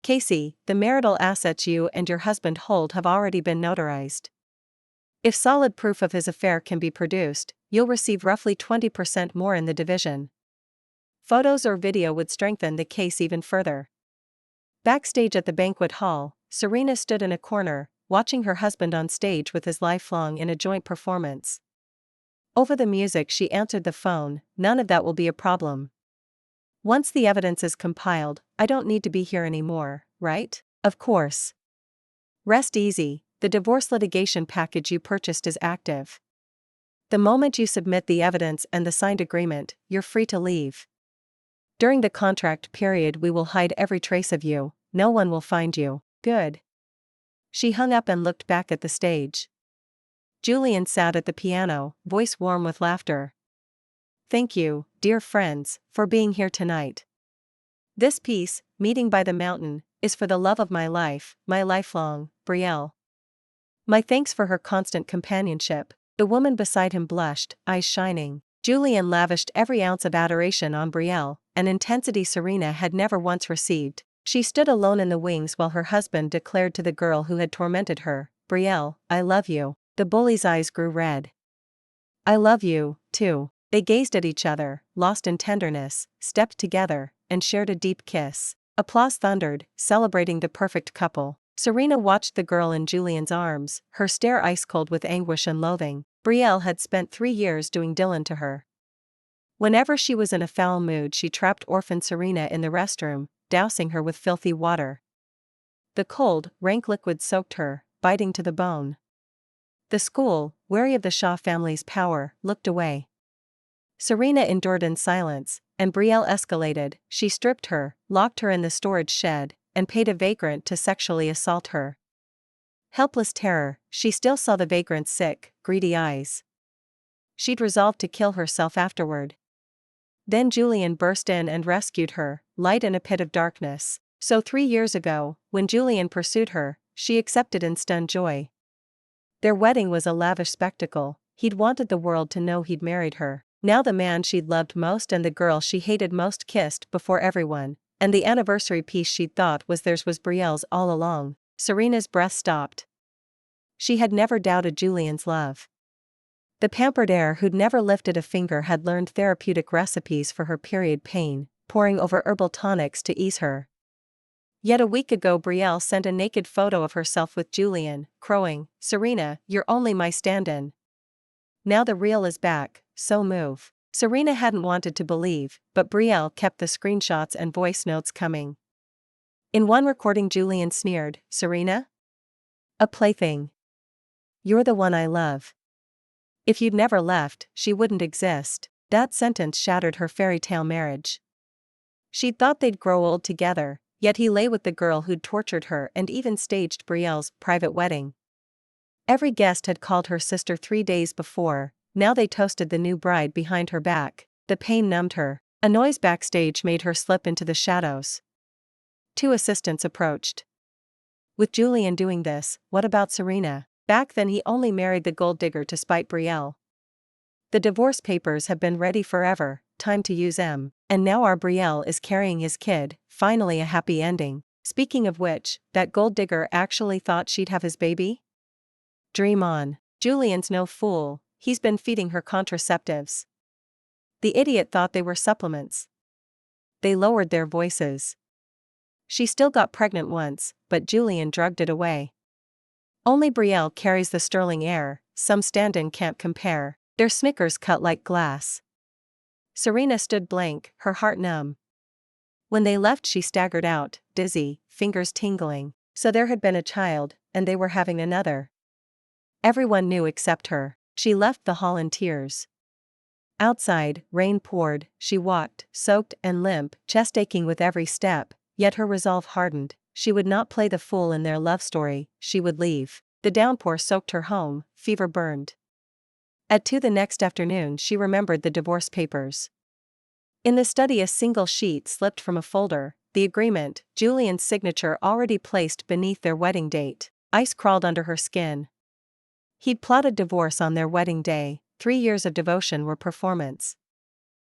Casey, the marital assets you and your husband hold have already been notarized. If solid proof of his affair can be produced, you'll receive roughly 20% more in the division. Photos or video would strengthen the case even further. Backstage at the banquet hall, Serena stood in a corner, watching her husband on stage with his lifelong in a joint performance. Over the music she answered the phone, "None of that will be a problem. Once the evidence is compiled, I don't need to be here anymore, right? Of course. Rest easy, the divorce litigation package you purchased is active. The moment you submit the evidence and the signed agreement, you're free to leave. During the contract period we will hide every trace of you, no one will find you." Good. She hung up and looked back at the stage. Julian sat at the piano, voice warm with laughter. "Thank you, dear friends, for being here tonight. This piece, Meeting by the Mountain, is for the love of my life, my lifelong, Brielle. My thanks for her constant companionship." The woman beside him blushed, eyes shining. Julian lavished every ounce of adoration on Brielle, an intensity Serena had never once received. She stood alone in the wings while her husband declared to the girl who had tormented her, "Brielle, I love you." The bully's eyes grew red. "I love you, too." They gazed at each other, lost in tenderness, stepped together, and shared a deep kiss. Applause thundered, celebrating the perfect couple. Serena watched the girl in Julian's arms, her stare ice-cold with anguish and loathing. Brielle had spent 3 years doing Dylan to her. Whenever she was in a foul mood she trapped orphan Serena in the restroom, dousing her with filthy water. The cold, rank liquid soaked her, biting to the bone. The school, wary of the Shaw family's power, looked away. Serena endured in silence, and Brielle escalated. She stripped her, locked her in the storage shed, and paid a vagrant to sexually assault her. Helpless terror, she still saw the vagrant's sick, greedy eyes. She'd resolved to kill herself afterward. Then Julian burst in and rescued her, light in a pit of darkness. So 3 years ago, when Julian pursued her, she accepted in stunned joy. Their wedding was a lavish spectacle. He'd wanted the world to know he'd married her. Now the man she'd loved most and the girl she hated most kissed before everyone, and the anniversary piece she'd thought was theirs was Brielle's all along. Serena's breath stopped. She had never doubted Julian's love. The pampered heir who'd never lifted a finger had learned therapeutic recipes for her period pain, poring over herbal tonics to ease her. Yet a week ago Brielle sent a naked photo of herself with Julian, crowing, "Serena, you're only my stand-in." Now the reel is back, so move. Serena hadn't wanted to believe, but Brielle kept the screenshots and voice notes coming. In one recording Julian sneered, "Serena? A plaything. You're the one I love. If you'd never left, she wouldn't exist." That sentence shattered her fairy tale marriage. She'd thought they'd grow old together, yet he lay with the girl who'd tortured her and even staged Brielle's private wedding. Every guest had called her sister 3 days before, now they toasted the new bride behind her back. The pain numbed her. A noise backstage made her slip into the shadows. 2 assistants approached. With Julian doing this, what about Serena? Back then he only married the gold digger to spite Brielle. The divorce papers have been ready forever, time to use them, and now our Brielle is carrying his kid, finally a happy ending. Speaking of which, that gold digger actually thought she'd have his baby? Dream on. Julian's no fool, he's been feeding her contraceptives. The idiot thought they were supplements. They lowered their voices. She still got pregnant once, but Julian drugged it away. Only Brielle carries the sterling air, some stand-in can't compare. Their Snickers cut like glass. Serena stood blank, her heart numb. When they left she staggered out, dizzy, fingers tingling. So there had been a child, and they were having another. Everyone knew except her. She left the hall in tears. Outside, rain poured. She walked, soaked and limp, chest aching with every step, yet her resolve hardened. She would not play the fool in their love story, she would leave. The downpour soaked her home, fever burned. At 2 the next afternoon she remembered the divorce papers. In the study a single sheet slipped from a folder, the agreement, Julian's signature already placed beneath their wedding date. Ice crawled under her skin. He'd plotted divorce on their wedding day. 3 years of devotion were performance.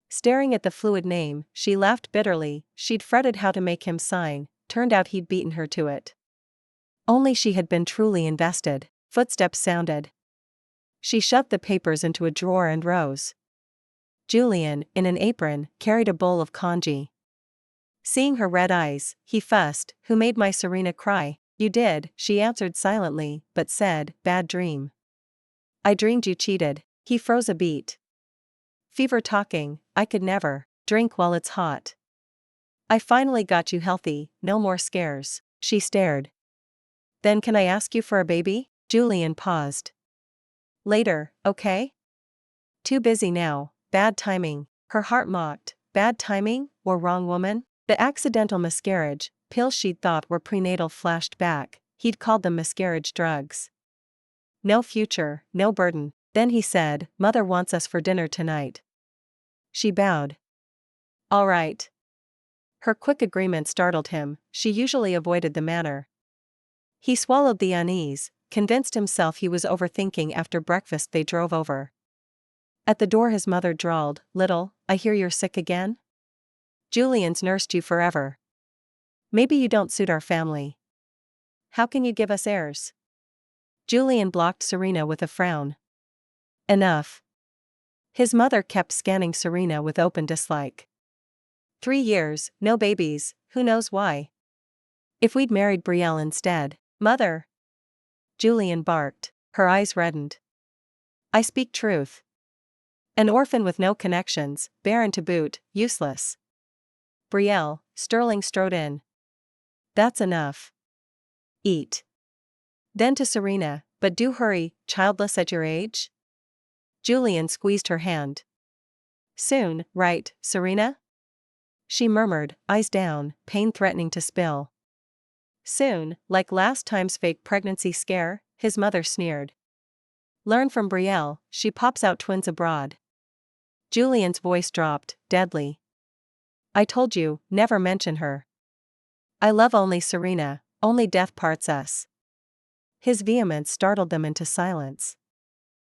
Staring at the fluid name, she laughed bitterly. She'd fretted how to make him sign, turned out he'd beaten her to it. Only she had been truly invested. Footsteps sounded. She shoved the papers into a drawer and rose. Julian, in an apron, carried a bowl of congee. Seeing her red eyes, he fussed, "Who made my Serena cry?" "You did," she answered silently, but said, "Bad dream. I dreamed you cheated." He froze a beat. "Fever talking, I could never. Drink while it's hot. I finally got you healthy, no more scares." She stared. "Then can I ask you for a baby?" Julian paused. "Later, okay? Too busy now, bad timing." Her heart mocked, bad timing, or wrong woman? The accidental miscarriage, pills she'd thought were prenatal flashed back, he'd called them miscarriage drugs. No future, no burden. Then he said, "Mother wants us for dinner tonight." She bowed. "All right." Her quick agreement startled him, she usually avoided the manner. He swallowed the unease, convinced himself he was overthinking. After breakfast they drove over. At the door his mother drawled, "Little, I hear you're sick again? Julian's nursed you forever. Maybe you don't suit our family. How can you give us heirs?" Julian blocked Serena with a frown. "Enough." His mother kept scanning Serena with open dislike. 3 years, no babies, who knows why? If we'd married Brielle instead. "Mother!" Julian barked, her eyes reddened. "I speak truth. An orphan with no connections, barren to boot, useless." Brielle, Sterling strode in. "That's enough. Eat." Then to Serena, "But do hurry, childless at your age?" Julian squeezed her hand. "Soon, right, Serena?" She murmured, eyes down, pain threatening to spill. "Soon, like last time's fake pregnancy scare," his mother sneered. "Learn from Brielle, she pops out twins abroad." Julian's voice dropped, deadly. "I told you, never mention her. I love only Serena, only death parts us." His vehemence startled them into silence.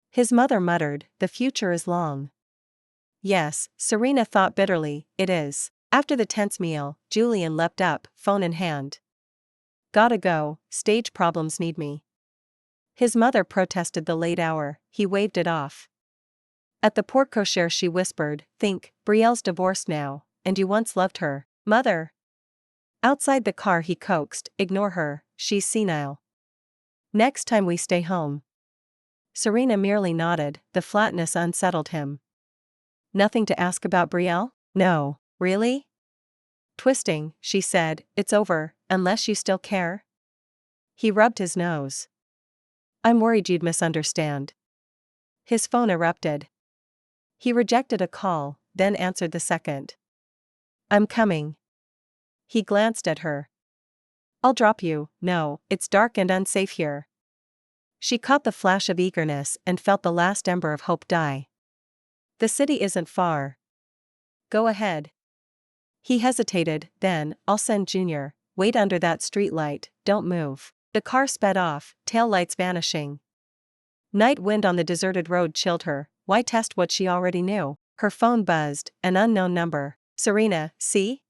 His mother muttered, "The future is long." "Yes," Serena thought bitterly, "it is." After the tense meal, Julian leapt up, phone in hand. "Gotta go, stage problems need me." His mother protested the late hour, he waved it off. At the porte cochere she whispered, "Think, Brielle's divorced now, and you once loved her." "Mother!" Outside the car he coaxed, "Ignore her, she's senile. Next time we stay home." Serena merely nodded, the flatness unsettled him. "Nothing to ask about Brielle?" "No, really?" Twisting, she said, "It's over, unless you still care." He rubbed his nose. "I'm worried you'd misunderstand." His phone erupted. He rejected a call, then answered the second. "I'm coming." He glanced at her. "I'll drop you." "No, it's dark and unsafe here." She caught the flash of eagerness and felt the last ember of hope die. "The city isn't far. Go ahead." He hesitated, then, "I'll send Junior. Wait under that streetlight, don't move." The car sped off, tail lights vanishing. Night wind on the deserted road chilled her. Why test what she already knew? Her phone buzzed, an unknown number. "Serena, see?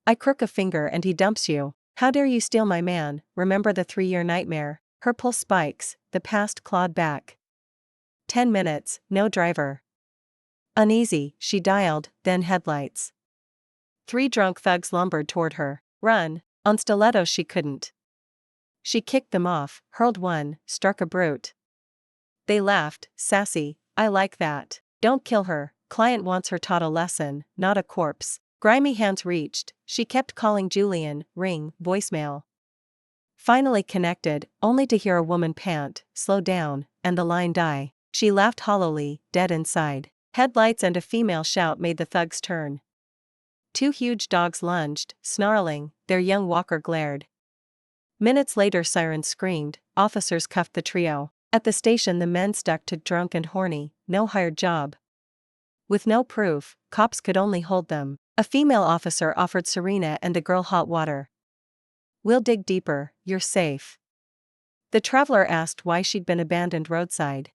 I crook a finger and he dumps you. How dare you steal my man, remember the 3-year nightmare?" Her pulse spikes, the past clawed back. 10 minutes, no driver. Uneasy, she dialed, then headlights. 3 drunk thugs lumbered toward her. Run. On stilettos she couldn't. She kicked them off, hurled one, struck a brute. They laughed, sassy, "I like that. Don't kill her, client wants her taught a lesson, not a corpse." Grimy hands reached, she kept calling Julian, ring, voicemail. Finally connected, only to hear a woman pant, "Slow down," and the line die. She laughed hollowly, dead inside. Headlights and a female shout made the thugs turn. 2 huge dogs lunged, snarling, their young walker glared. Minutes later sirens screamed, officers cuffed the trio. At the station the men stuck to drunk and horny, no hired job. With no proof, cops could only hold them. A female officer offered Serena and the girl hot water. "We'll dig deeper, you're safe." The traveler asked why she'd been abandoned roadside.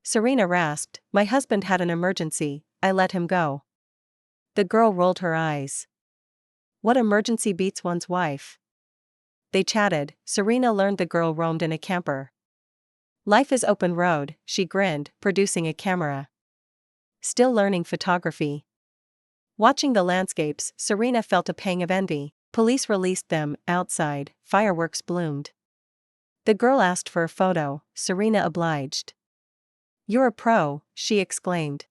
Serena rasped, "My husband had an emergency, I let him go." The girl rolled her eyes. What emergency beats one's wife? They chatted. Serena learned the girl roamed in a camper. Life is open road, she grinned, producing a camera. Still learning photography. Watching the landscapes, Serena felt a pang of envy. Police released them. Outside, fireworks bloomed. The girl asked for a photo. Serena obliged. You're a pro, she exclaimed.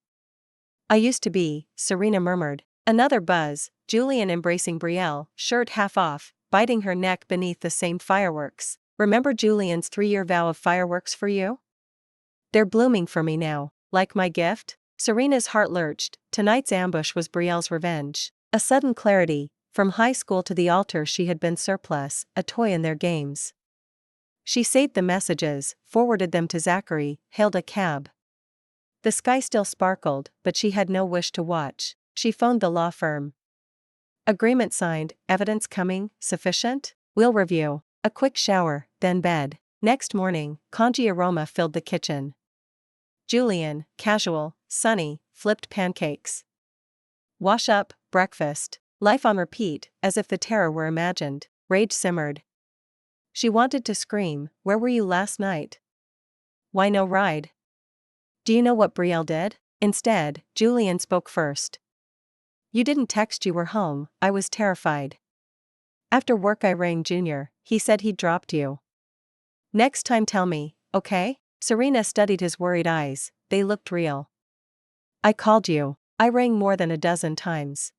I used to be, Serena murmured. Another buzz, Julian embracing Brielle, shirt half off, biting her neck beneath the same fireworks. Remember Julian's 3-year vow of fireworks for you? They're blooming for me now, like my gift? Serena's heart lurched. Tonight's ambush was Brielle's revenge. A sudden clarity. From high school to the altar she had been surplus, a toy in their games. She saved the messages, forwarded them to Zachary, hailed a cab. The sky still sparkled, but she had no wish to watch. She phoned the law firm. Agreement signed, evidence coming, sufficient? We'll review. A quick shower, then bed. Next morning, congee aroma filled the kitchen. Julian, casual, sunny, flipped pancakes. Wash up, breakfast. Life on repeat, as if the terror were imagined. Rage simmered. She wanted to scream, where were you last night? Why no ride? Do you know what Brielle did? Instead, Julian spoke first. You didn't text you were home, I was terrified. After work I rang Junior, he said he'd dropped you. Next time tell me, okay? Serena studied his worried eyes, they looked real. I called you. I rang more than a dozen times.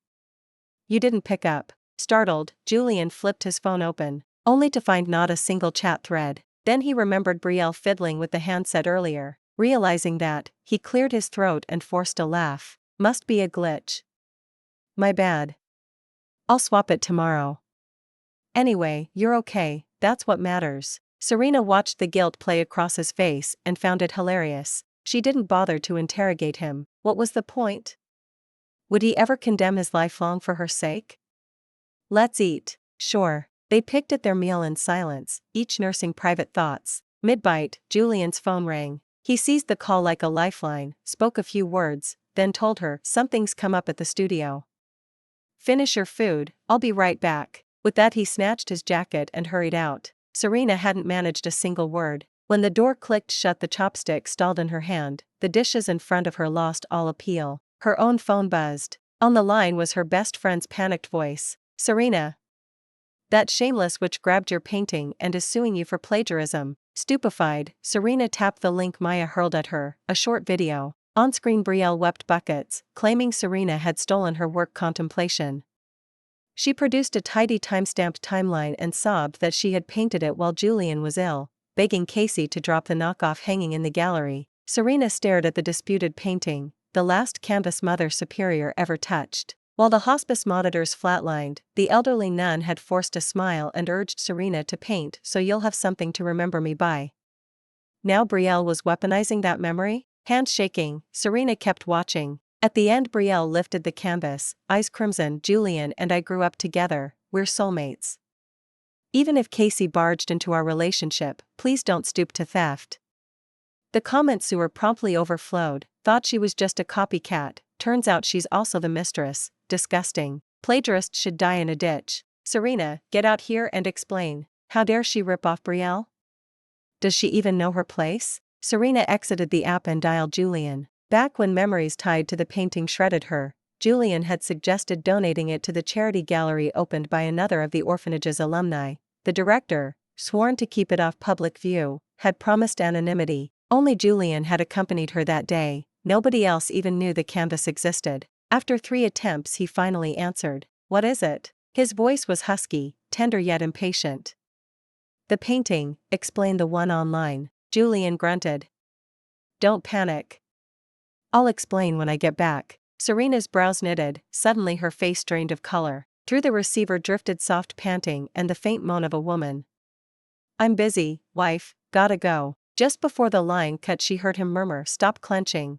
You didn't pick up. Startled, Julian flipped his phone open, only to find not a single chat thread. Then he remembered Brielle fiddling with the handset earlier. Realizing that, he cleared his throat and forced a laugh. Must be a glitch. My bad. I'll swap it tomorrow. Anyway, you're okay, that's what matters. Serena watched the guilt play across his face and found it hilarious. She didn't bother to interrogate him. What was the point? Would he ever condemn his lifelong for her sake? Let's eat. Sure. They picked at their meal in silence, each nursing private thoughts. Mid-bite, Julian's phone rang. He seized the call like a lifeline, spoke a few words, then told her, something's come up at the studio. Finish your food, I'll be right back. With that he snatched his jacket and hurried out. Serena hadn't managed a single word. When the door clicked shut, the chopstick stalled in her hand, the dishes in front of her lost all appeal. Her own phone buzzed. On the line was her best friend's panicked voice. Serena. That shameless witch grabbed your painting and is suing you for plagiarism. Stupefied, Serena tapped the link Maya hurled at her, a short video. On-screen Brielle wept buckets, claiming Serena had stolen her work contemplation. She produced a tidy time-stamped timeline and sobbed that she had painted it while Julian was ill, begging Casey to drop the knockoff hanging in the gallery. Serena stared at the disputed painting, the last canvas Mother Superior ever touched. While the hospice monitors flatlined, the elderly nun had forced a smile and urged Serena to paint so you'll have something to remember me by. Now Brielle was weaponizing that memory? Hands shaking, Serena kept watching. At the end Brielle lifted the canvas, eyes crimson. Julian and I grew up together, we're soulmates. Even if Casey barged into our relationship, please don't stoop to theft. The comment sewer promptly overflowed, thought she was just a copycat, turns out she's also the mistress, disgusting. Plagiarist should die in a ditch. Serena, get out here and explain. How dare she rip off Brielle? Does she even know her place? Serena exited the app and dialed Julian. Back when memories tied to the painting shredded her, Julian had suggested donating it to the charity gallery opened by another of the orphanage's alumni. The director, sworn to keep it off public view, had promised anonymity. Only Julian had accompanied her that day, nobody else even knew the canvas existed. After 3 attempts he finally answered. What is it? His voice was husky, tender yet impatient. The painting, explained the one online. Julian grunted. Don't panic. I'll explain when I get back. Serena's brows knitted, suddenly her face drained of color. Through the receiver drifted soft panting and the faint moan of a woman. I'm busy, wife, gotta go. Just before the line cut she heard him murmur, stop clenching.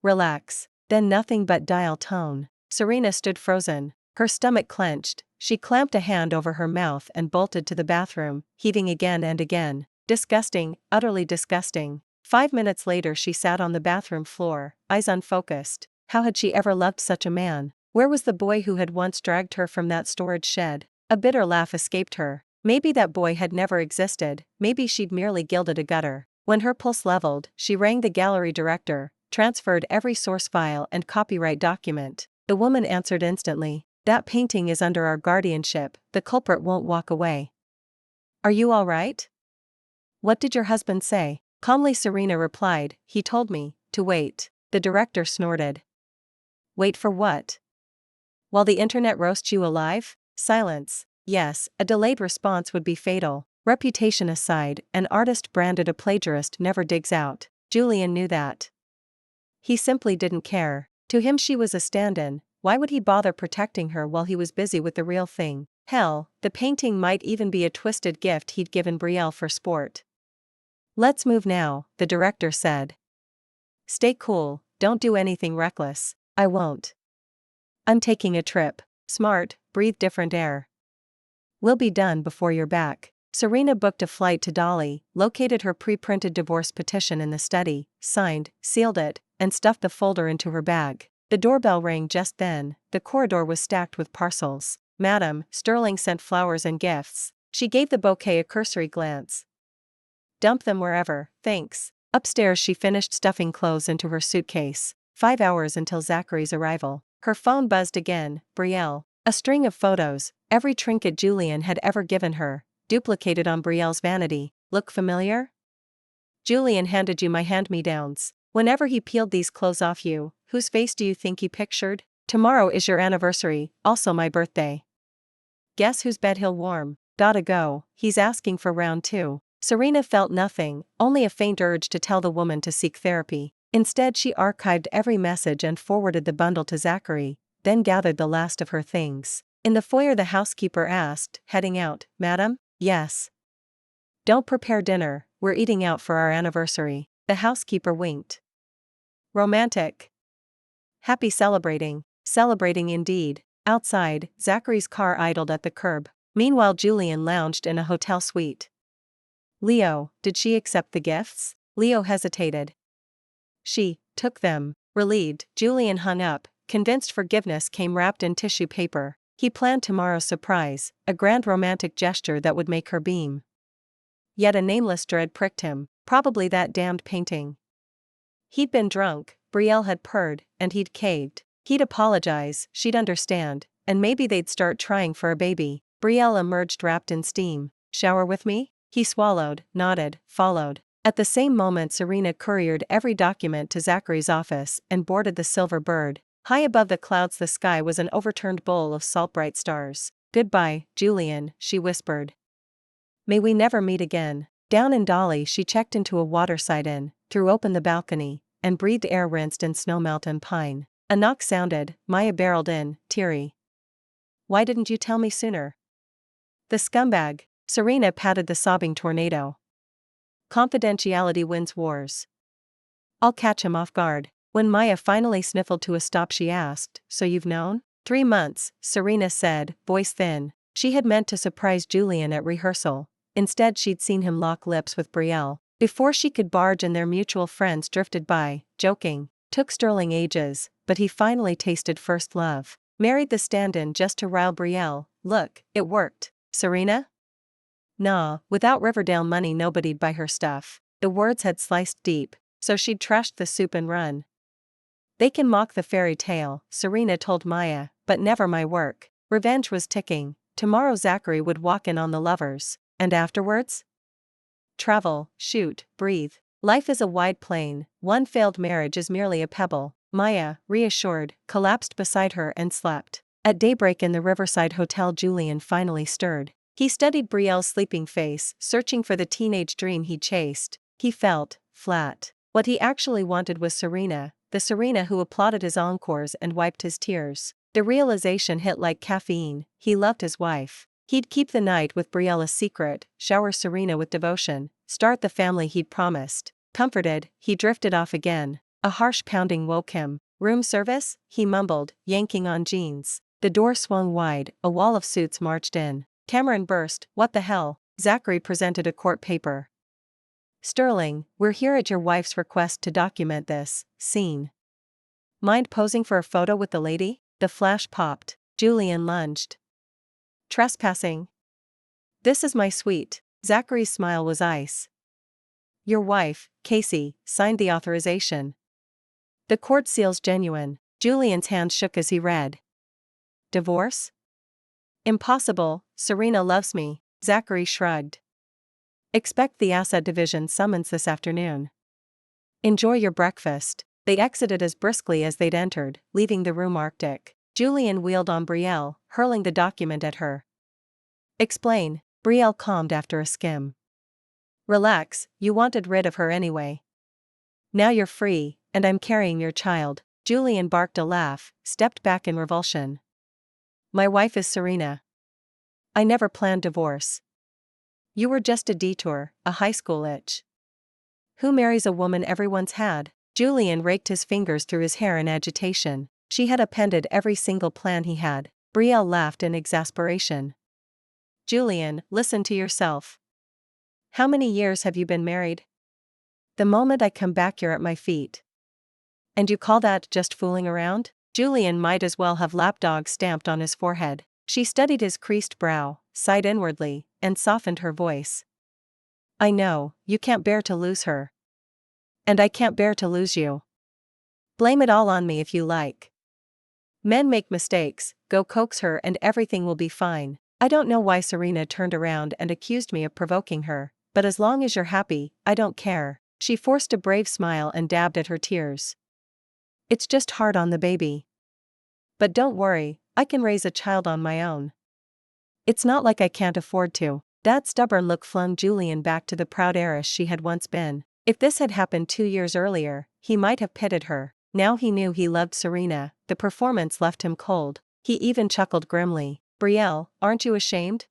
Relax. Then nothing but dial tone. Serena stood frozen, her stomach clenched. She clamped a hand over her mouth and bolted to the bathroom, heaving again and again. Disgusting, utterly disgusting. 5 minutes later she sat on the bathroom floor, eyes unfocused. How had she ever loved such a man? Where was the boy who had once dragged her from that storage shed? A bitter laugh escaped her. Maybe that boy had never existed, maybe she'd merely gilded a gutter. When her pulse leveled, she rang the gallery director, transferred every source file and copyright document. The woman answered instantly. That painting is under our guardianship, the culprit won't walk away. Are you all right? What did your husband say? Calmly Serena replied, he told me to wait. The director snorted. Wait for what? While the internet roasts you alive? Silence. Yes, a delayed response would be fatal. Reputation aside, an artist branded a plagiarist never digs out. Julian knew that. He simply didn't care. To him she was a stand-in. Why would he bother protecting her while he was busy with the real thing? Hell, the painting might even be a twisted gift he'd given Brielle for sport. Let's move now, the director said. Stay cool, don't do anything reckless. I won't. I'm taking a trip. Smart, breathe different air. We'll be done before you're back. Serena booked a flight to Dolly, located her pre-printed divorce petition in the study, signed, sealed it, and stuffed the folder into her bag. The doorbell rang just then. The corridor was stacked with parcels. Madam, Sterling sent flowers and gifts. She gave the bouquet a cursory glance. Dump them wherever, thanks. Upstairs she finished stuffing clothes into her suitcase. 5 hours until Zachary's arrival. Her phone buzzed again. Brielle. A string of photos, every trinket Julian had ever given her, duplicated on Brielle's vanity. Look familiar? Julian handed you my hand-me-downs. Whenever he peeled these clothes off you, whose face do you think he pictured? Tomorrow is your anniversary, also my birthday. Guess whose bed he'll warm? Gotta go, he's asking for round 2. Serena felt nothing, only a faint urge to tell the woman to seek therapy. Instead she archived every message and forwarded the bundle to Zachary, then gathered the last of her things. In the foyer the housekeeper asked, heading out, Madam? Yes. Don't prepare dinner, we're eating out for our anniversary. The housekeeper winked. Romantic. Happy celebrating. Celebrating indeed. Outside, Zachary's car idled at the curb. Meanwhile Julian lounged in a hotel suite. Leo, did she accept the gifts? Leo hesitated. She took them. Relieved, Julian hung up, convinced forgiveness came wrapped in tissue paper. He planned tomorrow's surprise, a grand romantic gesture that would make her beam. Yet a nameless dread pricked him, probably that damned painting. He'd been drunk, Brielle had purred, and he'd caved. He'd apologize, she'd understand, and maybe they'd start trying for a baby. Brielle emerged wrapped in steam. Shower with me? He swallowed, nodded, followed. At the same moment Serena couriered every document to Zachary's office and boarded the Silver Bird. High above the clouds the sky was an overturned bowl of salt-bright stars. Goodbye, Julian, she whispered. May we never meet again. Down in Dolly she checked into a waterside inn, threw open the balcony, and breathed air rinsed in snowmelt and pine. A knock sounded. Maya barreled in, teary. Why didn't you tell me sooner? The scumbag. Serena patted the sobbing tornado. Confidentiality wins wars. I'll catch him off guard. When Maya finally sniffled to a stop she asked, so you've known? 3 months, Serena said, voice thin. She had meant to surprise Julian at rehearsal. Instead she'd seen him lock lips with Brielle. Before she could barge in their mutual friends drifted by, joking. Took Sterling ages, but he finally tasted first love. Married the stand-in just to rile Brielle. Look, it worked. Serena? Nah, without Riverdale money nobody'd buy her stuff. The words had sliced deep, so she'd trashed the soup and run. They can mock the fairy tale, Serena told Maya, but never my work. Revenge was ticking. Tomorrow Zachary would walk in on the lovers. And afterwards? Travel, shoot, breathe. Life is a wide plain. One failed marriage is merely a pebble. Maya, reassured, collapsed beside her and slept. At daybreak in the Riverside Hotel Julian finally stirred. He studied Brielle's sleeping face, searching for the teenage dream he chased. He felt flat. What he actually wanted was Serena, the Serena who applauded his encores and wiped his tears. The realization hit like caffeine. He loved his wife. He'd keep the night with Brielle a secret, shower Serena with devotion, start the family he'd promised. Comforted, he drifted off again. A harsh pounding woke him. Room service? He mumbled, yanking on jeans. The door swung wide, a wall of suits marched in. Cameron burst, what the hell? Zachary presented a court paper. Sterling, we're here at your wife's request to document this scene. Mind posing for a photo with the lady? The flash popped. Julian lunged. Trespassing. This is my suite. Zachary's smile was ice. Your wife, Casey, signed the authorization. The court seal's genuine. Julian's hand shook as he read. Divorce? Impossible, Serena loves me, Zachary shrugged. Expect the asset division summons this afternoon. Enjoy your breakfast. They exited as briskly as they'd entered, leaving the room arctic. Julian wheeled on Brielle, hurling the document at her. Explain, Brielle calmed after a skim. Relax, you wanted rid of her anyway. Now you're free, and I'm carrying your child. Julian barked a laugh, stepped back in revulsion. My wife is Serena. I never planned divorce. You were just a detour, a high school itch. Who marries a woman everyone's had? Julian raked his fingers through his hair in agitation. She had appended every single plan he had. Brielle laughed in exasperation. Julian, listen to yourself. How many years have you been married? The moment I come back you're at my feet. And you call that just fooling around? Julian might as well have lapdog stamped on his forehead. She studied his creased brow, sighed inwardly, and softened her voice. I know, you can't bear to lose her. And I can't bear to lose you. Blame it all on me if you like. Men make mistakes, go coax her and everything will be fine. I don't know why Serena turned around and accused me of provoking her, but as long as you're happy, I don't care. She forced a brave smile and dabbed at her tears. It's just hard on the baby. But don't worry, I can raise a child on my own. It's not like I can't afford to. That stubborn look flung Julian back to the proud heiress she had once been. If this had happened 2 years earlier, he might have pitied her. Now he knew he loved Serena. The performance left him cold. He even chuckled grimly. Brielle, aren't you ashamed?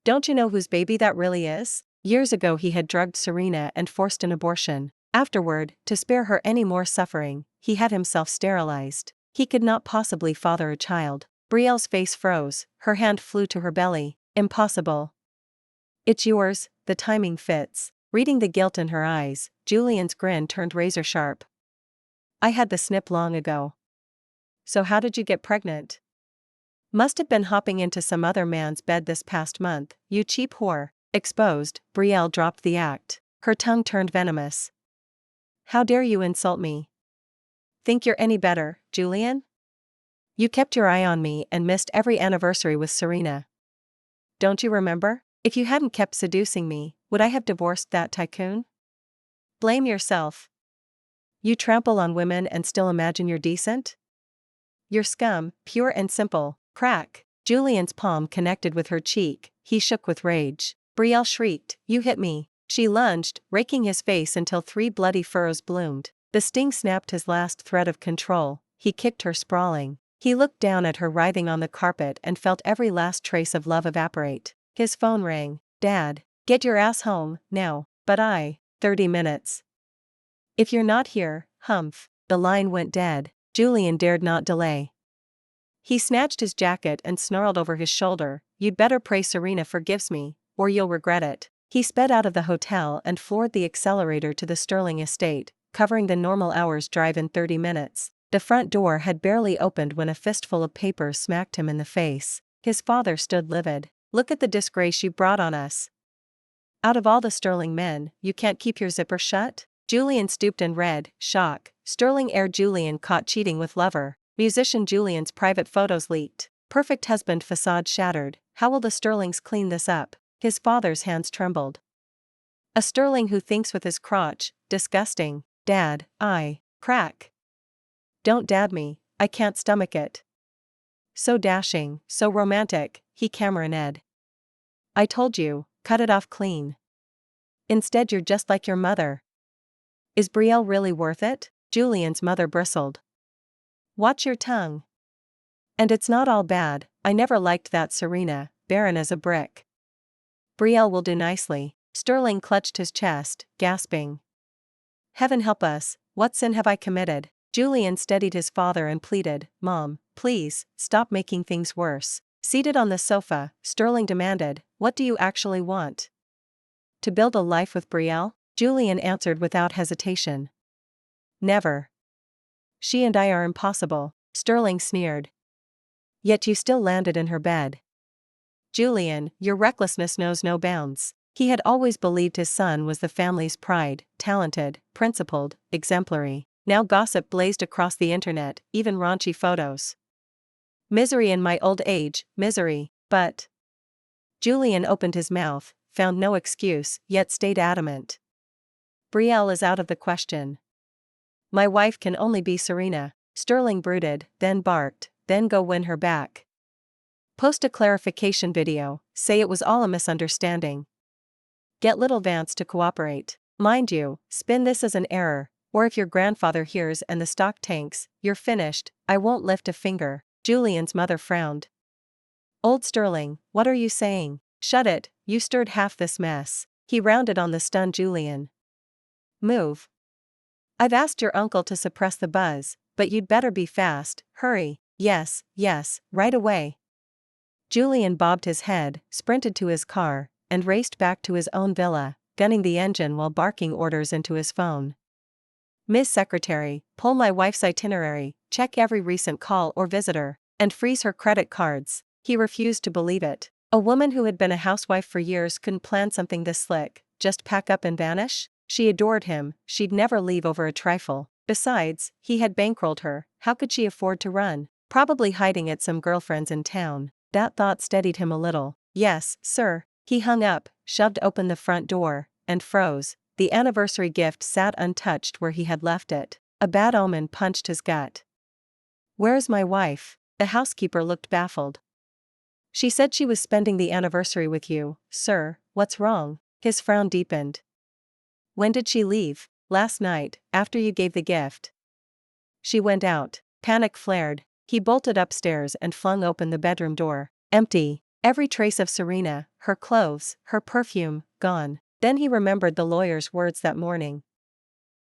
Don't you know whose baby that really is? Years ago he had drugged Serena and forced an abortion. Afterward, to spare her any more suffering, he had himself sterilized. He could not possibly father a child. Brielle's face froze, her hand flew to her belly. Impossible. It's yours, the timing fits. Reading the guilt in her eyes, Julian's grin turned razor sharp. I had the snip long ago. So how did you get pregnant? Must have been hopping into some other man's bed this past month, you cheap whore. Exposed, Brielle dropped the act. Her tongue turned venomous. How dare you insult me? Think you're any better, Julian? You kept your eye on me and missed every anniversary with Serena. Don't you remember? If you hadn't kept seducing me, would I have divorced that tycoon? Blame yourself. You trample on women and still imagine you're decent? You're scum, pure and simple. Crack. Julian's palm connected with her cheek. He shook with rage. Brielle shrieked, you hit me. She lunged, raking his face until 3 bloody furrows bloomed. The sting snapped his last thread of control. He kicked her sprawling. He looked down at her writhing on the carpet and felt every last trace of love evaporate. His phone rang. Dad, get your ass home, now. But 30 minutes. If you're not here, humph. The line went dead. Julian dared not delay. He snatched his jacket and snarled over his shoulder, you'd better pray Serena forgives me, or you'll regret it. He sped out of the hotel and floored the accelerator to the Sterling estate, covering the normal hour's drive in 30 minutes. The front door had barely opened when a fistful of papers smacked him in the face. His father stood livid. Look at the disgrace you brought on us. Out of all the Sterling men, you can't keep your zipper shut? Julian stooped and read, shock. Sterling heir Julian caught cheating with lover. Musician Julian's private photos leaked. Perfect husband facade shattered. How will the Sterlings clean this up? His father's hands trembled. A Sterling who thinks with his crotch, disgusting. Dad, crack. Don't dad me, I can't stomach it. So dashing, so romantic, he Cameron Ed. I told you, cut it off clean. Instead you're just like your mother. Is Brielle really worth it? Julian's mother bristled. Watch your tongue. And it's not all bad, I never liked that Serena, barren as a brick. Brielle will do nicely. Sterling clutched his chest, gasping. Heaven help us, what sin have I committed? Julian steadied his father and pleaded, Mom, please, stop making things worse. Seated on the sofa, Sterling demanded, what do you actually want? To build a life with Brielle? Julian answered without hesitation. Never. She and I are impossible. Sterling sneered. Yet you still landed in her bed. Julian, your recklessness knows no bounds. He had always believed his son was the family's pride, talented, principled, exemplary. Now gossip blazed across the internet, even raunchy photos. Misery in my old age, misery, but. Julian opened his mouth, found no excuse, yet stayed adamant. Brielle is out of the question. My wife can only be Serena. Sterling brooded, then barked, then go win her back. Post a clarification video, say it was all a misunderstanding. Get little Vance to cooperate. Mind you, spin this as an error, or if your grandfather hears and the stock tanks, you're finished, I won't lift a finger. Julian's mother frowned. Old Sterling, what are you saying? Shut it, you stirred half this mess. He rounded on the stunned Julian. Move. I've asked your uncle to suppress the buzz, but you'd better be fast, hurry. Yes, right away. Julian bobbed his head, sprinted to his car, and raced back to his own villa, gunning the engine while barking orders into his phone. Miss Secretary, pull my wife's itinerary, check every recent call or visitor, and freeze her credit cards. He refused to believe it. A woman who had been a housewife for years couldn't plan something this slick, just pack up and vanish? She adored him, she'd never leave over a trifle. Besides, he had bankrolled her, how could she afford to run? Probably hiding at some girlfriend's in town. That thought steadied him a little. Yes, sir. He hung up, shoved open the front door, and froze. The anniversary gift sat untouched where he had left it. A bad omen punched his gut. Where's my wife? The housekeeper looked baffled. She said she was spending the anniversary with you, sir. What's wrong? His frown deepened. When did she leave? Last night, after you gave the gift. She went out. Panic flared. He bolted upstairs and flung open the bedroom door. Empty. Every trace of Serena, her clothes, her perfume, gone. Then he remembered the lawyer's words that morning.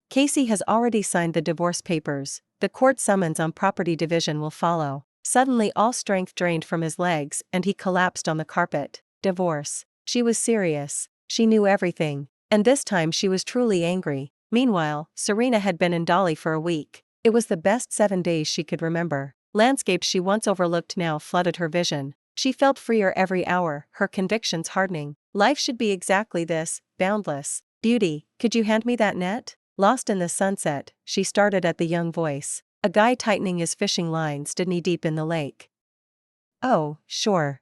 Casey has already signed the divorce papers. The court summons on property division will follow. Suddenly all strength drained from his legs and he collapsed on the carpet. Divorce. She was serious. She knew everything. And this time she was truly angry. Meanwhile, Serena had been in Dolly for a week. It was the best 7 days she could remember. Landscapes she once overlooked now flooded her vision. She felt freer every hour, her convictions hardening. Life should be exactly this, boundless. Beauty, could you hand me that net? Lost in the sunset, she started at the young voice. A guy tightening his fishing line stood knee-deep in the lake. Oh, sure.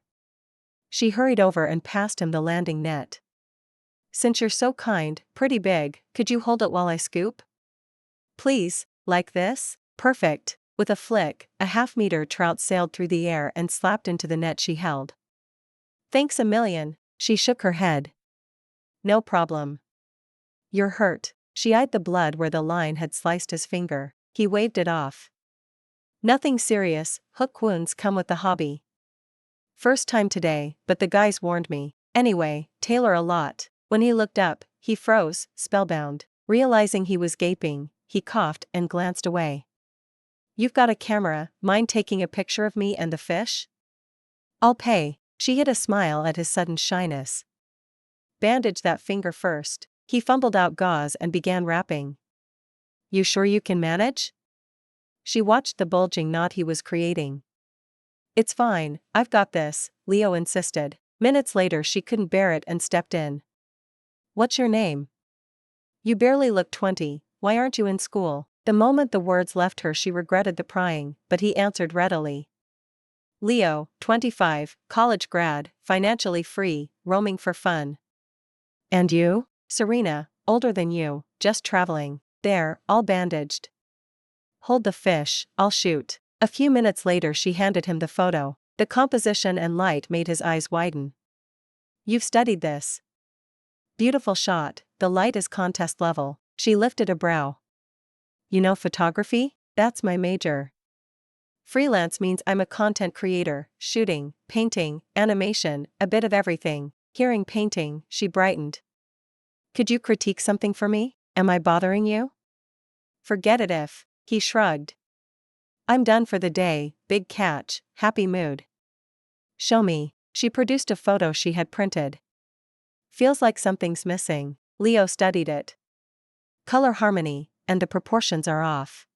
She hurried over and passed him the landing net. Since you're so kind, pretty big, could you hold it while I scoop? Please, like this? Perfect. With a flick, a half-meter trout sailed through the air and slapped into the net she held. Thanks a million. She shook her head. No problem. You're hurt. She eyed the blood where the line had sliced his finger. He waved it off. Nothing serious, hook wounds come with the hobby. First time today, but the guys warned me. Anyway, Taylor a lot. When he looked up, he froze, spellbound. Realizing he was gaping, he coughed and glanced away. You've got a camera, mind taking a picture of me and the fish? I'll pay. She hid a smile at his sudden shyness. Bandage that finger first. He fumbled out gauze and began wrapping. You sure you can manage? She watched the bulging knot he was creating. It's fine, I've got this, Leo insisted. Minutes later she couldn't bear it and stepped in. What's your name? You barely look 20, why aren't you in school? The moment the words left her she regretted the prying, but he answered readily. Leo, 25, college grad, financially free, roaming for fun. And you? Serena, older than you, just traveling. There, all bandaged. Hold the fish, I'll shoot. A few minutes later she handed him the photo. The composition and light made his eyes widen. You've studied this. Beautiful shot, the light is contest level. She lifted a brow. You know photography? That's my major. Freelance means I'm a content creator, shooting, painting, animation, a bit of everything. Hearing painting, she brightened. Could you critique something for me? Am I bothering you? Forget it if. He shrugged. I'm done for the day, big catch, happy mood. Show me. She produced a photo she had printed. Feels like something's missing. Leo studied it. Color harmony, and the proportions are off.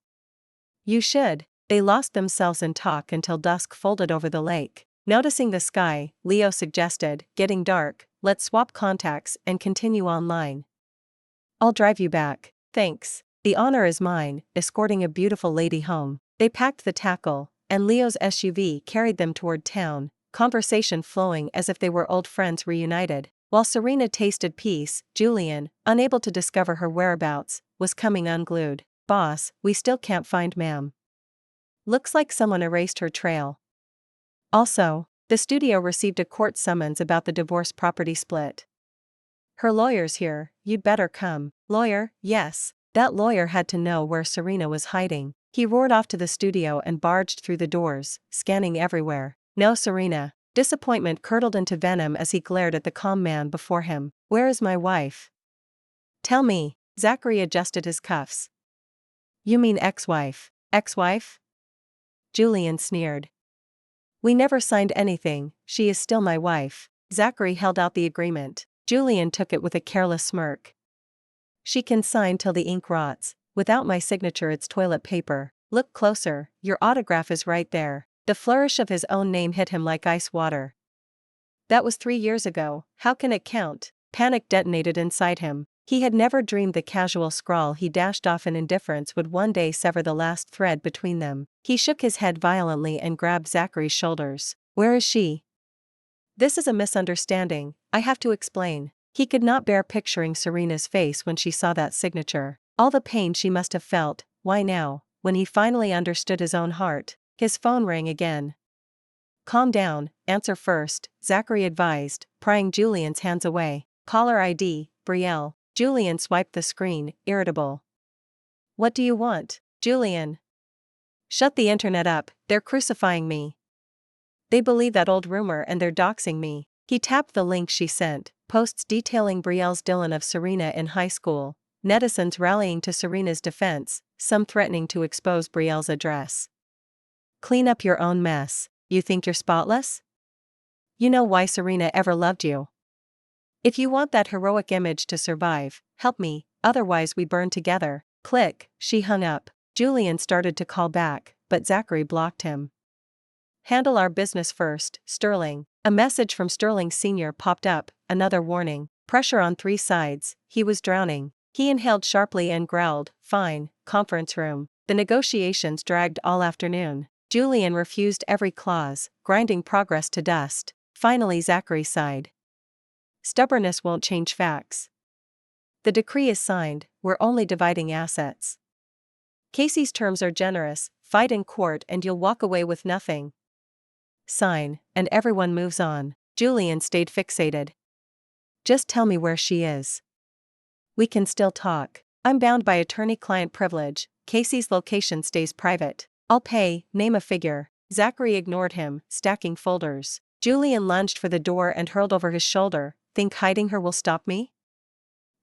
You should. They lost themselves in talk until dusk folded over the lake. Noticing the sky, Leo suggested, "Getting dark, let's swap contacts and continue online. I'll drive you back." "Thanks. The honor is mine," escorting a beautiful lady home. They packed the tackle, and Leo's SUV carried them toward town, conversation flowing as if they were old friends reunited. While Serena tasted peace, Julian, unable to discover her whereabouts, was coming unglued. "Boss, we still can't find ma'am. Looks like someone erased her trail." Also, the studio received a court summons about the divorce property split. "Her lawyer's here, you'd better come." "Lawyer?" "Yes." That lawyer had to know where Serena was hiding. He roared off to the studio and barged through the doors, scanning everywhere. "No Serena." Disappointment curdled into venom as he glared at the calm man before him. "Where is my wife? Tell me." Zachary adjusted his cuffs. "You mean ex-wife?" "Ex-wife?" Julian sneered. "We never signed anything, she is still my wife." Zachary held out the agreement. Julian took it with a careless smirk. "She can sign till the ink rots. Without my signature it's toilet paper. Look closer, your autograph is right there." The flourish of his own name hit him like ice water. That was 3 years ago, how can it count? Panic detonated inside him. He had never dreamed the casual scrawl he dashed off in indifference would one day sever the last thread between them. He shook his head violently and grabbed Zachary's shoulders. "Where is she?" "This is a misunderstanding, I have to explain." He could not bear picturing Serena's face when she saw that signature. All the pain she must have felt. Why now, when he finally understood his own heart? His phone rang again. "Calm down, answer first," Zachary advised, prying Julian's hands away. "Caller ID, Brielle." Julian swiped the screen, irritable. "What do you want?" "Julian. Shut the internet up, they're crucifying me. They believe that old rumor and they're doxing me." He tapped the link she sent, posts detailing Brielle's Dylan of Serena in high school, netizens rallying to Serena's defense, some threatening to expose Brielle's address. "Clean up your own mess. You think you're spotless? You know why Serena ever loved you. If you want that heroic image to survive, help me, otherwise we burn together." Click, she hung up. Julian started to call back, but Zachary blocked him. "Handle our business first, Sterling." A message from Sterling Sr. popped up, another warning. Pressure on 3 sides, he was drowning. He inhaled sharply and growled, "Fine, conference room." The negotiations dragged all afternoon. Julian refused every clause, grinding progress to dust. Finally Zachary sighed. "Stubbornness won't change facts. The decree is signed, we're only dividing assets. Casey's terms are generous, fight in court and you'll walk away with nothing. Sign, and everyone moves on." Julian stayed fixated. "Just tell me where she is. We can still talk. I'm bound by attorney-client privilege, Casey's location stays private. I'll pay, name a figure." Zachary ignored him, stacking folders. Julian lunged for the door and hurled over his shoulder, "Think hiding her will stop me?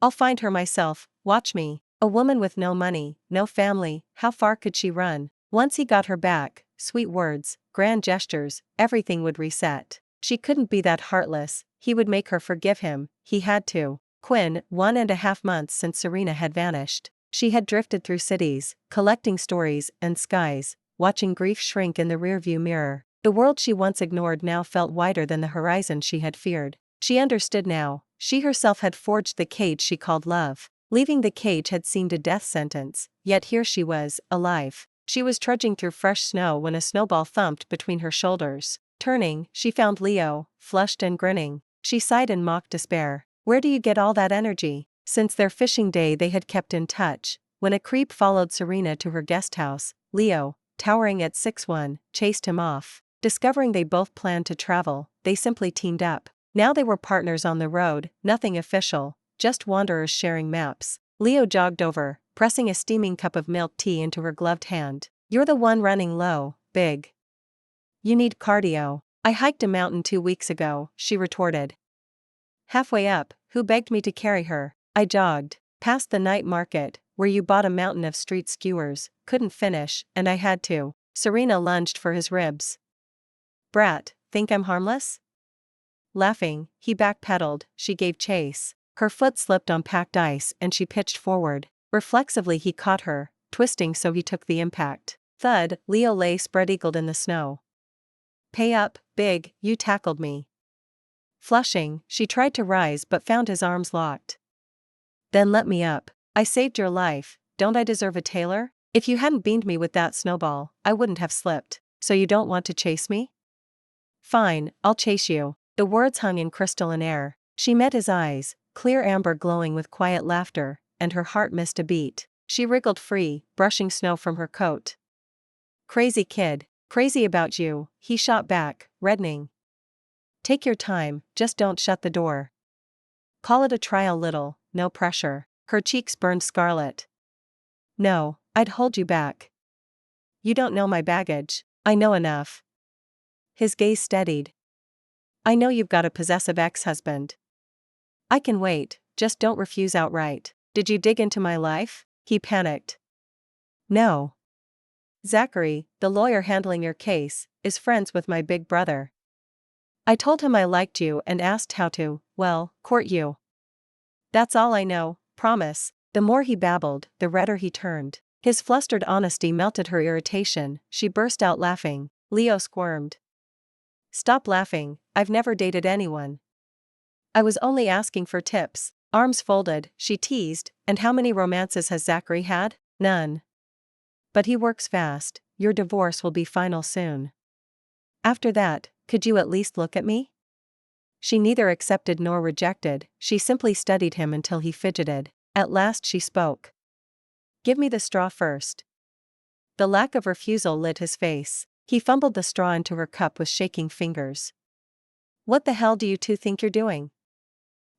I'll find her myself, watch me." A woman with no money, no family, how far could she run? Once he got her back, sweet words, grand gestures, everything would reset. She couldn't be that heartless, he would make her forgive him, he had to. Quinn, 1.5 months since Serena had vanished. She had drifted through cities, collecting stories and skies, watching grief shrink in the rearview mirror. The world she once ignored now felt wider than the horizon she had feared. She understood now, she herself had forged the cage she called love. Leaving the cage had seemed a death sentence, yet here she was, alive. She was trudging through fresh snow when a snowball thumped between her shoulders. Turning, she found Leo, flushed and grinning. She sighed in mock despair. Where do you get all that energy? Since their fishing day they had kept in touch. When a creep followed Serena to her guest house, Leo, towering at 6'1", chased him off. Discovering they both planned to travel, they simply teamed up. Now they were partners on the road, nothing official, just wanderers sharing maps. Leo jogged over, pressing a steaming cup of milk tea into her gloved hand. "You're the one running low, big. You need cardio." "I hiked a mountain 2 weeks ago," she retorted. "Halfway up, who begged me to carry her? I jogged. Past the night market, where you bought a mountain of street skewers, couldn't finish, and I had to." Serena lunged for his ribs. "Brat, think I'm harmless?" Laughing, he backpedaled, she gave chase. Her foot slipped on packed ice and she pitched forward. Reflexively he caught her, twisting so he took the impact. Thud, Leo lay spread-eagled in the snow. Pay up, big, you tackled me. Flushing, she tried to rise but found his arms locked. Then let me up. I saved your life, don't I deserve a tailor? If you hadn't beamed me with that snowball, I wouldn't have slipped. So you don't want to chase me? Fine, I'll chase you. The words hung in crystalline air. She met his eyes, clear amber glowing with quiet laughter, and her heart missed a beat. She wriggled free, brushing snow from her coat. Crazy kid, crazy about you, he shot back, reddening. Take your time, just don't shut the door. Call it a trial little, no pressure. Her cheeks burned scarlet. No, I'd hold you back. You don't know my baggage. I know enough. His gaze steadied. I know you've got a possessive ex-husband. I can wait, just don't refuse outright. Did you dig into my life? He panicked. No. Zachary, the lawyer handling your case, is friends with my big brother. I told him I liked you and asked how to, well, court you. That's all I know, promise. The more he babbled, the redder he turned. His flustered honesty melted her irritation. She burst out laughing. Leo squirmed. Stop laughing, I've never dated anyone. I was only asking for tips. Arms folded, she teased, and how many romances has Zachary had? None. But he works fast, your divorce will be final soon. After that, could you at least look at me? She neither accepted nor rejected, she simply studied him until he fidgeted. At last she spoke. Give me the straw first. The lack of refusal lit his face. He fumbled the straw into her cup with shaking fingers. What the hell do you two think you're doing?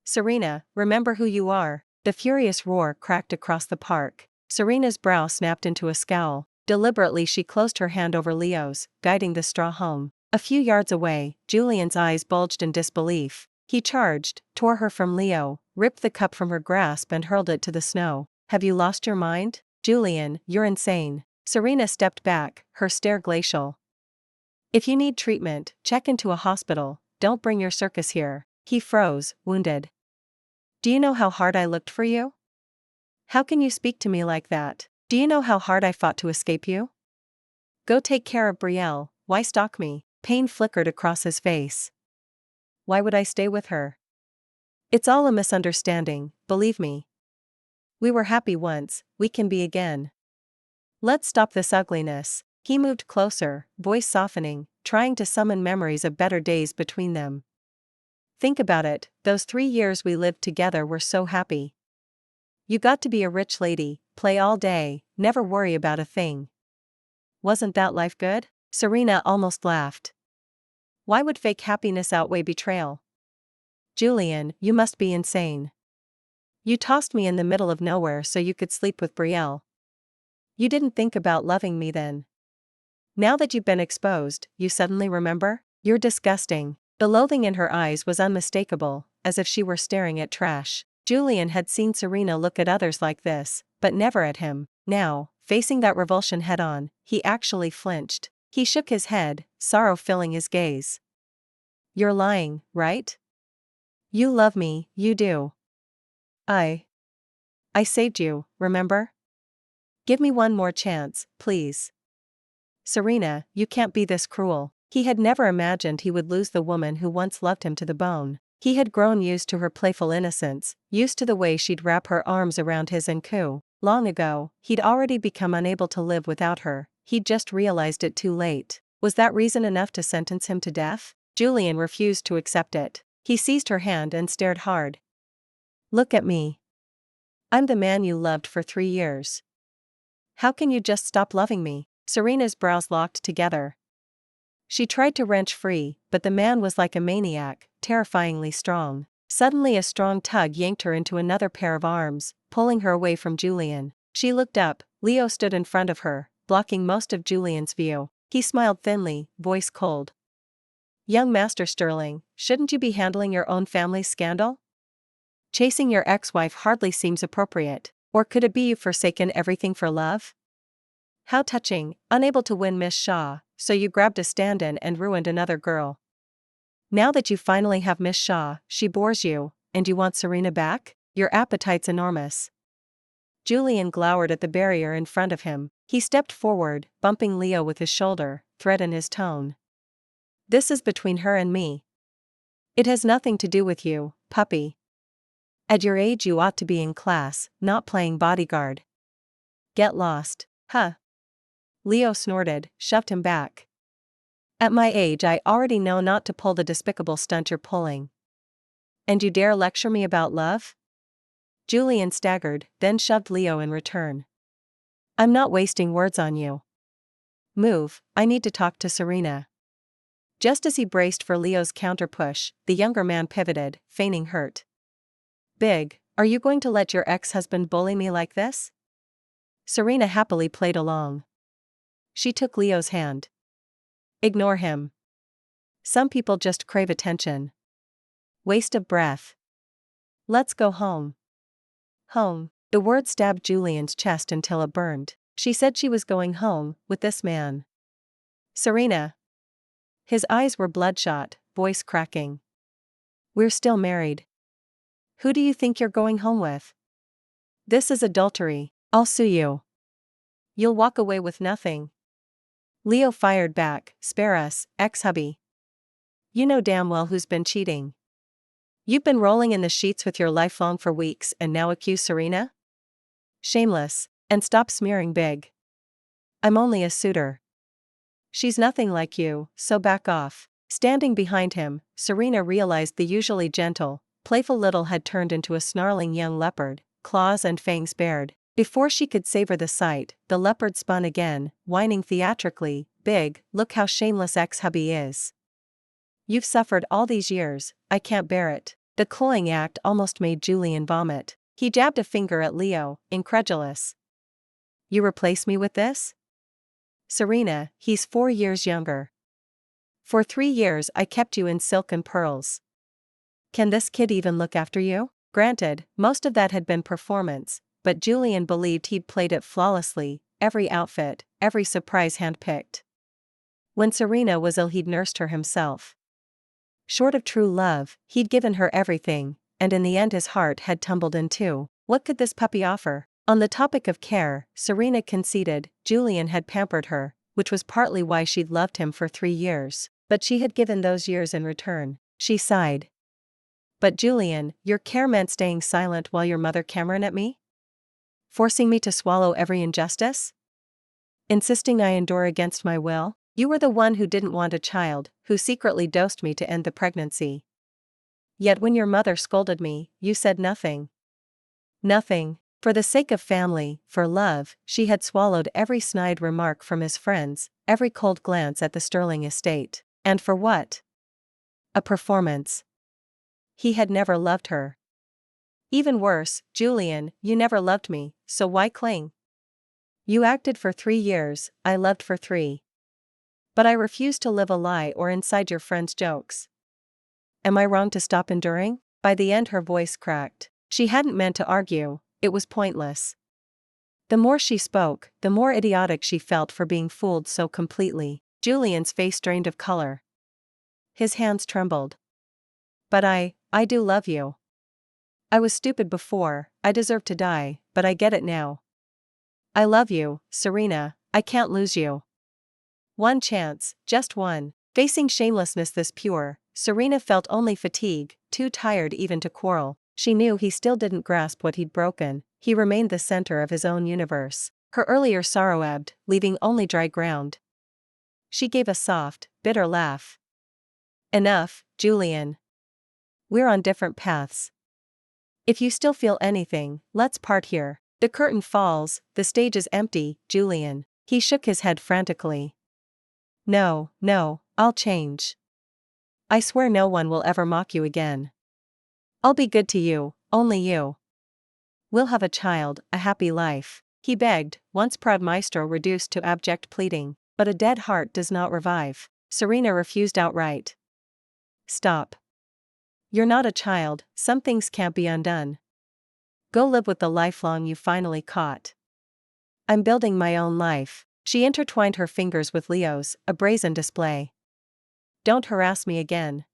Serena, remember who you are. The furious roar cracked across the park. Serena's brow snapped into a scowl. Deliberately she closed her hand over Leo's, guiding the straw home. A few yards away, Julian's eyes bulged in disbelief. He charged, tore her from Leo, ripped the cup from her grasp and hurled it to the snow. Have you lost your mind? Julian, you're insane. Serena stepped back, her stare glacial. If you need treatment, check into a hospital, don't bring your circus here. He froze, wounded. Do you know how hard I looked for you? How can you speak to me like that? Do you know how hard I fought to escape you? Go take care of Brielle, why stalk me? Pain flickered across his face. Why would I stay with her? It's all a misunderstanding, believe me. We were happy once, we can be again. Let's stop this ugliness. He moved closer, voice softening, trying to summon memories of better days between them. Think about it, those 3 years we lived together were so happy. You got to be a rich lady, play all day, never worry about a thing. Wasn't that life good? Serena almost laughed. Why would fake happiness outweigh betrayal? Julian, you must be insane. You tossed me in the middle of nowhere so you could sleep with Brielle. You didn't think about loving me then. Now that you've been exposed, you suddenly remember? You're disgusting. The loathing in her eyes was unmistakable, as if she were staring at trash. Julian had seen Serena look at others like this, but never at him. Now, facing that revulsion head-on, he actually flinched. He shook his head, sorrow filling his gaze. You're lying, right? You love me, you do. I saved you, remember? Give me one more chance, please. Serena, you can't be this cruel. He had never imagined he would lose the woman who once loved him to the bone. He had grown used to her playful innocence, used to the way she'd wrap her arms around his and coo. Long ago, he'd already become unable to live without her. He'd just realized it too late. Was that reason enough to sentence him to death? Julian refused to accept it. He seized her hand and stared hard. Look at me. I'm the man you loved for 3 years. How can you just stop loving me? Serena's brows locked together. She tried to wrench free, but the man was like a maniac, terrifyingly strong. Suddenly a strong tug yanked her into another pair of arms, pulling her away from Julian. She looked up, Leo stood in front of her, blocking most of Julian's view. He smiled thinly, voice cold. Young Master Sterling, shouldn't you be handling your own family's scandal? Chasing your ex-wife hardly seems appropriate, or could it be you've forsaken everything for love? How touching, unable to win Miss Shaw, so you grabbed a stand-in and ruined another girl. Now that you finally have Miss Shaw, she bores you, and you want Serena back? Your appetite's enormous. Julian glowered at the barrier in front of him. He stepped forward, bumping Leo with his shoulder, threat in his tone. This is between her and me. It has nothing to do with you, puppy. At your age you ought to be in class, not playing bodyguard. Get lost, huh? Leo snorted, shoved him back. At my age I already know not to pull the despicable stunt you're pulling. And you dare lecture me about love? Julian staggered, then shoved Leo in return. I'm not wasting words on you. Move, I need to talk to Serena. Just as he braced for Leo's counter-push, the younger man pivoted, feigning hurt. Big, are you going to let your ex-husband bully me like this? Serena happily played along. She took Leo's hand. Ignore him. Some people just crave attention. Waste of breath. Let's go home. Home. The word stabbed Julian's chest until it burned. She said she was going home, with this man. Serena. His eyes were bloodshot, voice cracking. We're still married. Who do you think you're going home with? This is adultery. I'll sue you. You'll walk away with nothing. Leo fired back, spare us, ex-hubby. You know damn well who's been cheating. You've been rolling in the sheets with your lifelong for weeks and now accuse Serena? Shameless, and stop smearing Big. I'm only a suitor. She's nothing like you, so back off. Standing behind him, Serena realized the usually gentle, playful little had turned into a snarling young leopard, claws and fangs bared. Before she could savor the sight, the leopard spun again, whining theatrically, Big, look how shameless ex-hubby is. You've suffered all these years, I can't bear it. The cloying act almost made Julian vomit. He jabbed a finger at Leo, incredulous. You replace me with this? Serena, he's 4 years younger. For 3 years I kept you in silk and pearls. Can this kid even look after you? Granted, most of that had been performance, but Julian believed he'd played it flawlessly, every outfit, every surprise handpicked. When Serena was ill he'd nursed her himself. Short of true love, he'd given her everything, and in the end his heart had tumbled in two. What could this puppy offer? On the topic of care, Serena conceded, Julian had pampered her, which was partly why she'd loved him for 3 years, but she had given those years in return. She sighed. But Julian, your care meant staying silent while your mother Cameron at me? Forcing me to swallow every injustice? Insisting I endure against my will? You were the one who didn't want a child, who secretly dosed me to end the pregnancy. Yet when your mother scolded me, you said nothing. Nothing. For the sake of family, for love, she had swallowed every snide remark from his friends, every cold glance at the Sterling estate. And for what? A performance. He had never loved her. Even worse, Julian, you never loved me, so why cling? You acted for 3 years, I loved for 3. But I refuse to live a lie or inside your friends' jokes. Am I wrong to stop enduring? By the end her voice cracked. She hadn't meant to argue, it was pointless. The more she spoke, the more idiotic she felt for being fooled so completely. Julian's face drained of color. His hands trembled. But I do love you. I was stupid before, I deserve to die, but I get it now. I love you, Serena, I can't lose you. One chance, just one. Facing shamelessness this pure, Serena felt only fatigue, too tired even to quarrel. She knew he still didn't grasp what he'd broken, he remained the center of his own universe. Her earlier sorrow ebbed, leaving only dry ground. She gave a soft, bitter laugh. Enough, Julian. We're on different paths. If you still feel anything, let's part here. The curtain falls, the stage is empty, Julian. He shook his head frantically. No, I'll change. I swear no one will ever mock you again. I'll be good to you, only you. We'll have a child, a happy life. He begged, once proud maestro reduced to abject pleading, but a dead heart does not revive. Serena refused outright. Stop. You're not a child, some things can't be undone. Go live with the lifelong you finally caught. I'm building my own life. She intertwined her fingers with Leo's, a brazen display. Don't harass me again.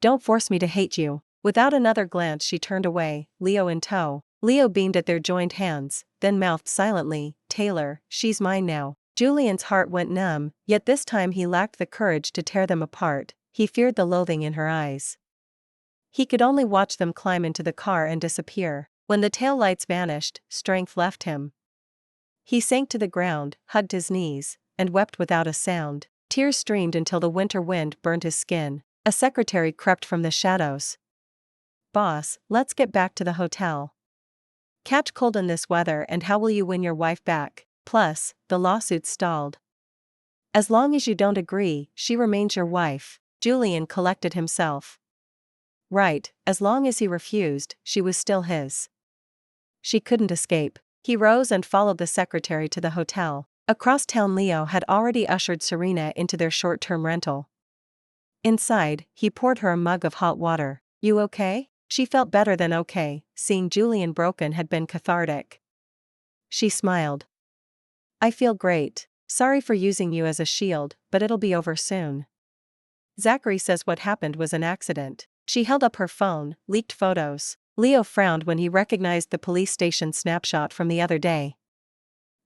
Don't force me to hate you. Without another glance she turned away, Leo in tow. Leo beamed at their joined hands, then mouthed silently, "Taylor, she's mine now." Julian's heart went numb, yet this time he lacked the courage to tear them apart. He feared the loathing in her eyes. He could only watch them climb into the car and disappear. When the taillights vanished, strength left him. He sank to the ground, hugged his knees, and wept without a sound. Tears streamed until the winter wind burned his skin. A secretary crept from the shadows. "Boss, let's get back to the hotel. Catch cold in this weather, and how will you win your wife back? Plus, the lawsuit's stalled. As long as you don't agree, she remains your wife." Julian collected himself. Right, as long as he refused, she was still his. She couldn't escape. He rose and followed the secretary to the hotel. Across town, Leo had already ushered Serena into their short-term rental. Inside, he poured her a mug of hot water. "You okay?" She felt better than okay. Seeing Julian broken had been cathartic. She smiled. "I feel great. Sorry for using you as a shield, but it'll be over soon. Zachary says what happened was an accident." She held up her phone, leaked photos. Leo frowned when he recognized the police station snapshot from the other day.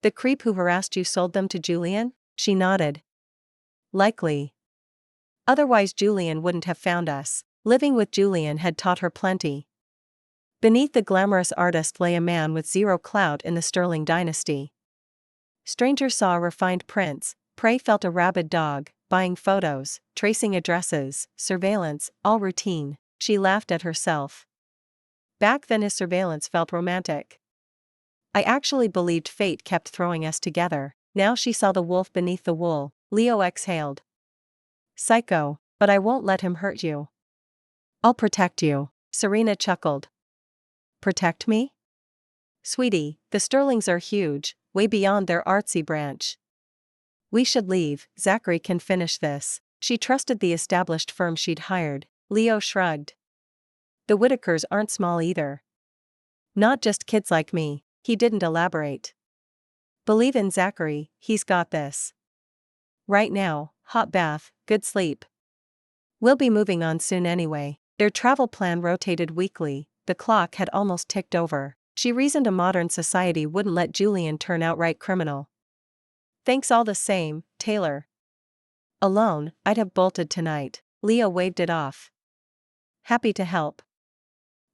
"The creep who harassed you sold them to Julian?" She nodded. "Likely. Otherwise Julian wouldn't have found us." Living with Julian had taught her plenty. Beneath the glamorous artist lay a man with zero clout in the Sterling dynasty. Stranger saw a refined prince, prey felt a rabid dog, buying photos, tracing addresses, surveillance, all routine. She laughed at herself. Back then his surveillance felt romantic. "I actually believed fate kept throwing us together." Now she saw the wolf beneath the wool. Leo exhaled. "Psycho, but I won't let him hurt you. I'll protect you." Serena chuckled. "Protect me?" "Sweetie, the Sterlings are huge, way beyond their artsy branch. We should leave, Zachary can finish this." She trusted the established firm she'd hired. Leo shrugged. "The Whitakers aren't small either. Not just kids like me." He didn't elaborate. "Believe in Zachary, he's got this. Right now, hot bath, good sleep. We'll be moving on soon anyway." Their travel plan rotated weekly. The clock had almost ticked over. She reasoned a modern society wouldn't let Julian turn outright criminal. "Thanks all the same, Taylor. Alone, I'd have bolted tonight." Leo waved it off. "Happy to help.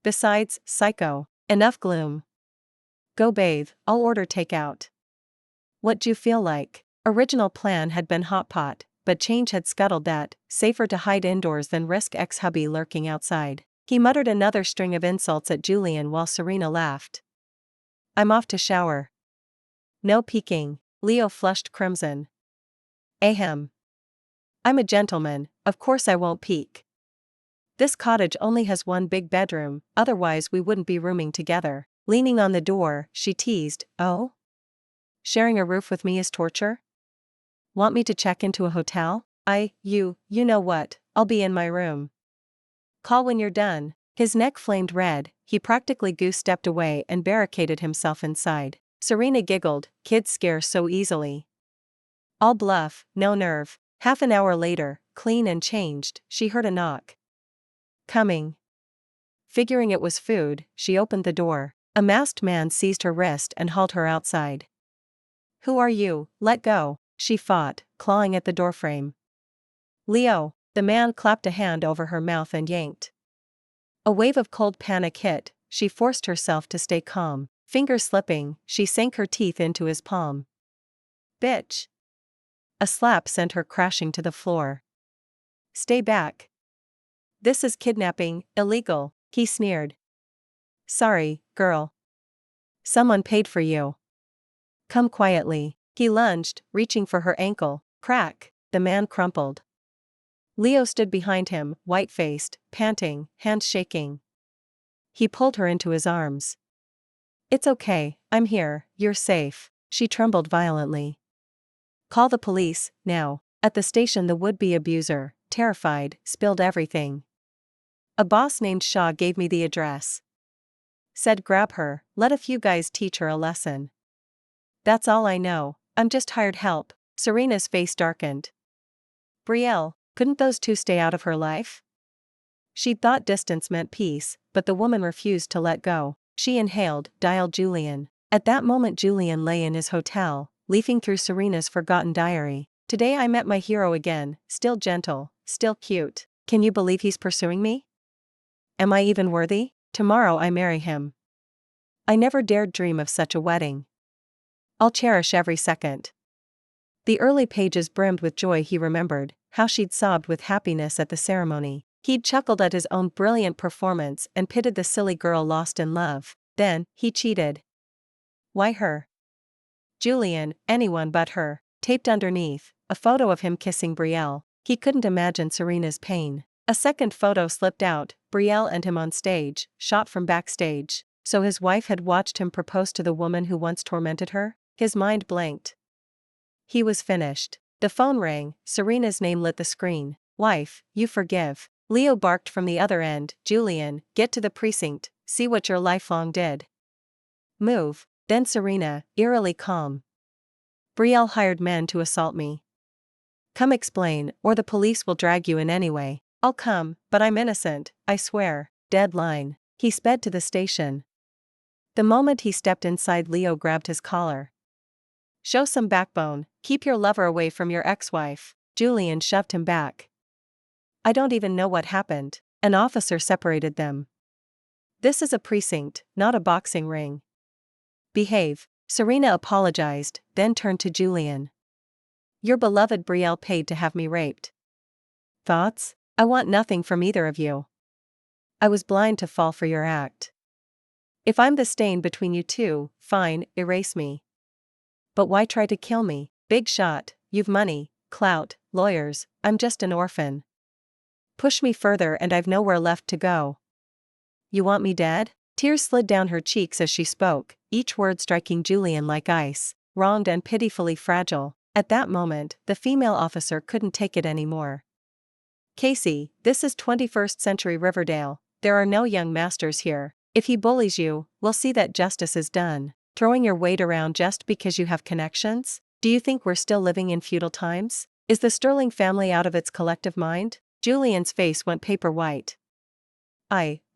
Besides, psycho. Enough gloom. Go bathe, I'll order takeout." "What'd you feel like?" Original plan had been hot pot, but change had scuttled that. Safer to hide indoors than risk ex-hubby lurking outside. He muttered another string of insults at Julian while Serena laughed. "I'm off to shower." "No peeking." Leo flushed crimson. "Ahem. I'm a gentleman, of course I won't peek. This cottage only has one big bedroom, otherwise we wouldn't be rooming together." Leaning on the door, she teased, "Oh? Sharing a roof with me is torture? Want me to check into a hotel? You know what, I'll be in my room. Call when you're done." His neck flamed red. He practically goose-stepped away and barricaded himself inside. Serena giggled, kids scare so easily. All bluff, no nerve. Half an hour later, clean and changed, she heard a knock. Coming. Figuring it was food, she opened the door. A masked man seized her wrist and hauled her outside. "Who are you? Let go," she fought, clawing at the doorframe. "Leo." The man clapped a hand over her mouth and yanked. A wave of cold panic hit. She forced herself to stay calm. Fingers slipping, she sank her teeth into his palm. "Bitch." A slap sent her crashing to the floor. "Stay back. This is kidnapping, illegal," he sneered. "Sorry, girl. Someone paid for you. Come quietly." He lunged, reaching for her ankle. Crack! The man crumpled. Leo stood behind him, white-faced, panting, hands shaking. He pulled her into his arms. "It's okay, I'm here, you're safe." She trembled violently. "Call the police, now." At the station, the would-be abuser, terrified, spilled everything. "A boss named Shaw gave me the address. Said grab her, let a few guys teach her a lesson. That's all I know, I'm just hired help." Serena's face darkened. Brielle, couldn't those two stay out of her life? She'd thought distance meant peace, but the woman refused to let go. She inhaled, dialed Julian. At that moment Julian lay in his hotel, leafing through Serena's forgotten diary. Today I met my hero again, still gentle, still cute. Can you believe he's pursuing me? Am I even worthy? Tomorrow I marry him. I never dared dream of such a wedding. I'll cherish every second. The early pages brimmed with joy. He remembered how she'd sobbed with happiness at the ceremony. He'd chuckled at his own brilliant performance and pitied the silly girl lost in love. Then, he cheated. Why her? Julian, anyone but her. Taped underneath, a photo of him kissing Brielle. He couldn't imagine Serena's pain. A second photo slipped out, Brielle and him on stage, shot from backstage. So his wife had watched him propose to the woman who once tormented her? His mind blanked. He was finished. The phone rang, Serena's name lit the screen. Wife, you forgive. Leo barked from the other end. Julian, get to the precinct, see what your lifelong did. Move. Then Serena, eerily calm. Brielle hired men to assault me. Come explain, or the police will drag you in anyway. I'll come, but I'm innocent, I swear. Deadline. He sped to the station. The moment he stepped inside, Leo grabbed his collar. Show some backbone, keep your lover away from your ex-wife. Julian shoved him back. I don't even know what happened. An officer separated them. This is a precinct, not a boxing ring. Behave. Serena apologized, then turned to Julian. Your beloved Brielle paid to have me raped. Thoughts? I want nothing from either of you. I was blind to fall for your act. If I'm the stain between you two, fine, erase me. But why try to kill me? Big shot, you've money, clout, lawyers, I'm just an orphan. Push me further and I've nowhere left to go. You want me dead? Tears slid down her cheeks as she spoke, each word striking Julian like ice, wronged and pitifully fragile. At that moment, the female officer couldn't take it anymore. Casey, this is 21st century Riverdale, there are no young masters here. If he bullies you, we'll see that justice is done. Throwing your weight around just because you have connections? Do you think we're still living in feudal times? Is the Sterling family out of its collective mind? Julian's face went paper white.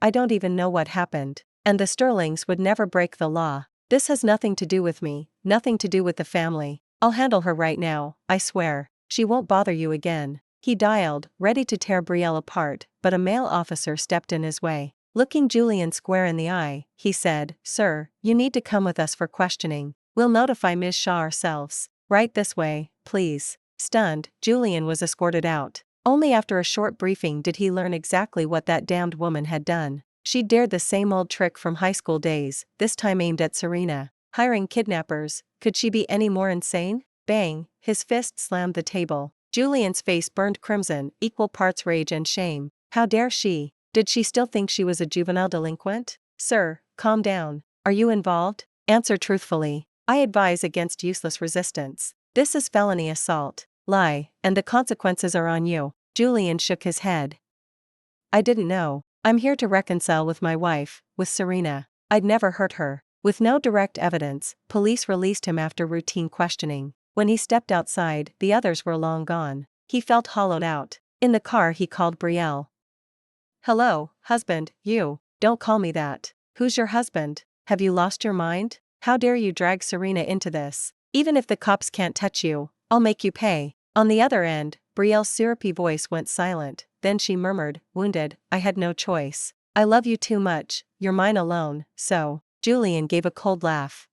I don't even know what happened. And the Sterlings would never break the law. This has nothing to do with me, nothing to do with the family. I'll handle her right now, I swear. She won't bother you again. He dialed, ready to tear Brielle apart, but a male officer stepped in his way. Looking Julian square in the eye, he said, Sir, you need to come with us for questioning. We'll notify Ms. Shaw ourselves. Right this way, please. Stunned, Julian was escorted out. Only after a short briefing did he learn exactly what that damned woman had done. She'd dared the same old trick from high school days, this time aimed at Serena. Hiring kidnappers, could she be any more insane? Bang, his fist slammed the table. Julian's face burned crimson, equal parts rage and shame. How dare she? Did she still think she was a juvenile delinquent? Sir, calm down. Are you involved? Answer truthfully. I advise against useless resistance. This is felony assault. Lie, and the consequences are on you. Julian shook his head. I didn't know. I'm here to reconcile with my wife, with Serena. I'd never hurt her. With no direct evidence, police released him after routine questioning. When he stepped outside, the others were long gone. He felt hollowed out. In the car he called Brielle. Hello, husband, you. Don't call me that. Who's your husband? Have you lost your mind? How dare you drag Serena into this? Even if the cops can't touch you, I'll make you pay. On the other end, Brielle's syrupy voice went silent, then she murmured, wounded, I had no choice. I love you too much, you're mine alone, so. Julian gave a cold laugh.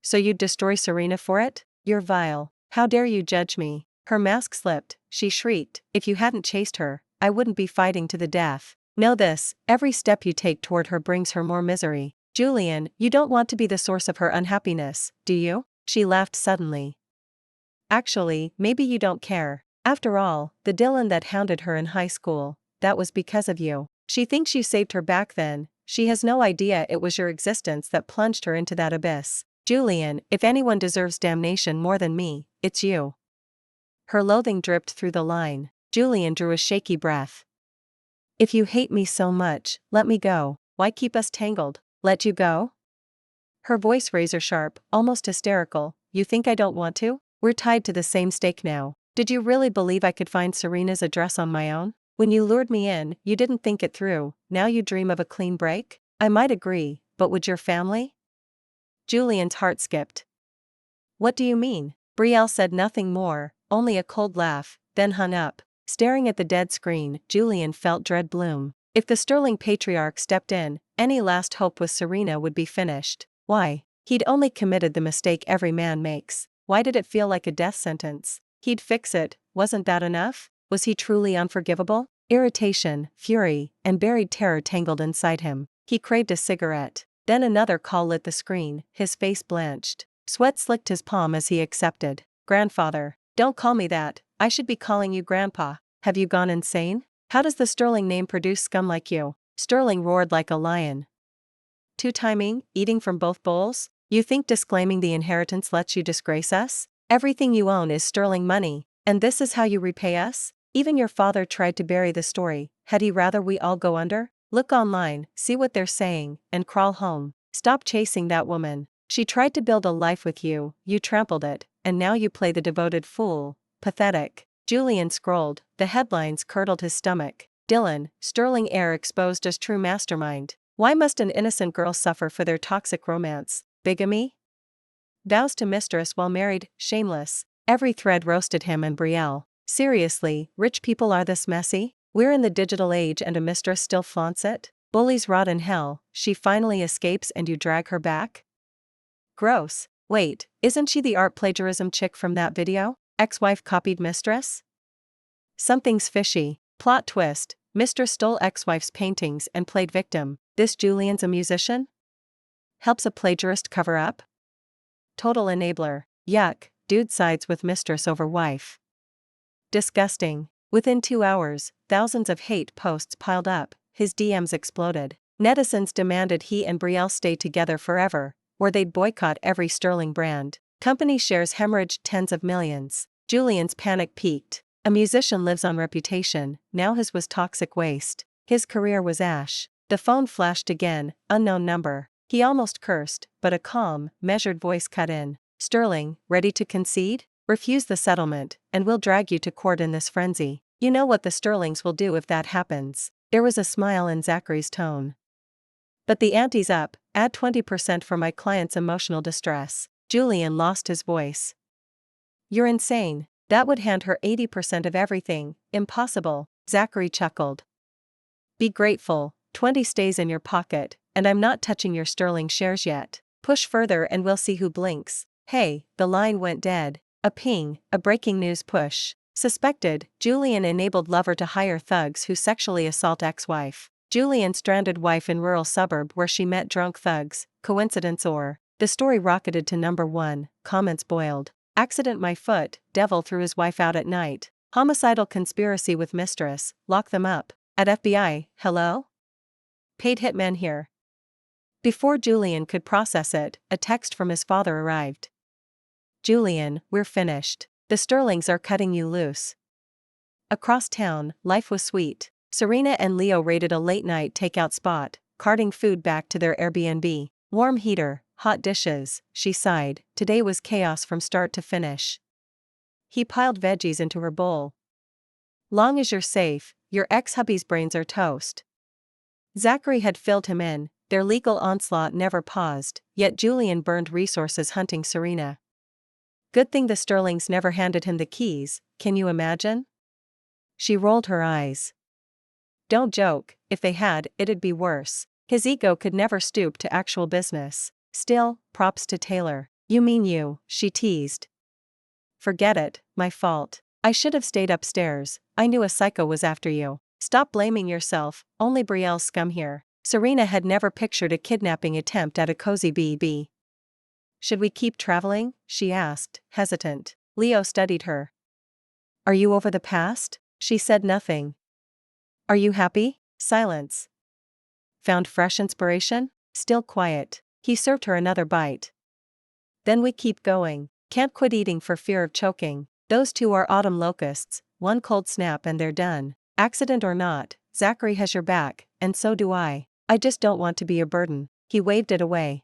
So you'd destroy Serena for it? You're vile. How dare you judge me? Her mask slipped, she shrieked, if you hadn't chased her, I wouldn't be fighting to the death. Know this, every step you take toward her brings her more misery. Julian, you don't want to be the source of her unhappiness, do you? She laughed suddenly. Actually, maybe you don't care. After all, the Dylan that hounded her in high school, that was because of you. She thinks you saved her back then. She has no idea it was your existence that plunged her into that abyss. Julian, if anyone deserves damnation more than me, it's you. Her loathing dripped through the line. Julian drew a shaky breath. If you hate me so much, let me go. Why keep us tangled? Let you go? Her voice razor sharp, almost hysterical. You think I don't want to? We're tied to the same stake now. Did you really believe I could find Serena's address on my own? When you lured me in, you didn't think it through. Now you dream of a clean break? I might agree, but would your family? Julian's heart skipped. What do you mean? Brielle said nothing more, only a cold laugh, then hung up. Staring at the dead screen, Julian felt dread bloom. If the sterling patriarch stepped in, any last hope with Serena would be finished. Why? He'd only committed the mistake every man makes. Why did it feel like a death sentence? He'd fix it, wasn't that enough? Was he truly unforgivable? Irritation, fury, and buried terror tangled inside him. He craved a cigarette. Then another call lit the screen, his face blanched. Sweat slicked his palm as he accepted. Grandfather. Don't call me that, I should be calling you Grandpa. Have you gone insane? How does the Sterling name produce scum like you? Sterling roared like a lion. Two-timing, eating from both bowls? You think disclaiming the inheritance lets you disgrace us? Everything you own is Sterling money, and this is how you repay us? Even your father tried to bury the story. Had he rather we all go under? Look online, see what they're saying, and crawl home. Stop chasing that woman. She tried to build a life with you, you trampled it, and now you play the devoted fool. Pathetic. Julian scrolled, the headlines curdled his stomach. Dylan, Sterling heir exposed as true mastermind. Why must an innocent girl suffer for their toxic romance? Bigamy? Vows to mistress while married, shameless. Every thread roasted him and Brielle. Seriously, rich people are this messy? We're in the digital age and a mistress still flaunts it? Bullies rot in hell, she finally escapes and you drag her back? Gross. Wait, isn't she the art plagiarism chick from that video? Ex-wife copied mistress? Something's fishy. Plot twist, mistress stole ex-wife's paintings and played victim. This Julian's a musician? Helps a plagiarist cover up? Total enabler. Yuck, dude sides with mistress over wife. Disgusting. Within 2 hours, thousands of hate posts piled up, his DMs exploded. Netizens demanded he and Brielle stay together forever, or they'd boycott every Sterling brand. Company shares hemorrhaged tens of millions. Julian's panic peaked. A musician lives on reputation, now his was toxic waste. His career was ash. The phone flashed again, unknown number. He almost cursed, but a calm, measured voice cut in. Sterling, ready to concede? Refuse the settlement, and we'll drag you to court in this frenzy. You know what the Sterlings will do if that happens. There was a smile in Zachary's tone. But the ante's up, add 20% for my client's emotional distress. Julian lost his voice. You're insane. That would hand her 80% of everything. Impossible. Zachary chuckled. Be grateful, 20 stays in your pocket, and I'm not touching your Sterling shares yet. Push further and we'll see who blinks. Hey, the line went dead. A ping, a breaking news push. Suspected, Julian enabled lover to hire thugs who sexually assault ex-wife. Julian stranded wife in rural suburb where she met drunk thugs. Coincidence or? The story rocketed to #1, comments boiled. Accident my foot, devil threw his wife out at night. Homicidal conspiracy with mistress, lock them up. At FBI, hello? Paid hitman here. Before Julian could process it, a text from his father arrived. Julian, we're finished. The Sterlings are cutting you loose. Across town, life was sweet. Serena and Leo raided a late-night takeout spot, carting food back to their Airbnb. Warm heater, hot dishes, she sighed. Today was chaos from start to finish. He piled veggies into her bowl. Long as you're safe, your ex-hubby's brains are toast. Zachary had filled him in, their legal onslaught never paused, yet Julian burned resources hunting Serena. Good thing the Sterlings never handed him the keys, can you imagine? She rolled her eyes. Don't joke, if they had, it'd be worse. His ego could never stoop to actual business. Still, props to Taylor. You mean you, she teased. Forget it, my fault. I should have stayed upstairs, I knew a psycho was after you. Stop blaming yourself, only Brielle's scum here. Serena had never pictured a kidnapping attempt at a cozy B&B. Should we keep traveling? She asked, hesitant. Leo studied her. Are you over the past? She said nothing. Are you happy? Silence. Found fresh inspiration? Still quiet. He served her another bite. Then we keep going. Can't quit eating for fear of choking. Those two are autumn locusts, one cold snap and they're done. Accident or not, Zachary has your back, and so do I. I just don't want to be a burden. He waved it away.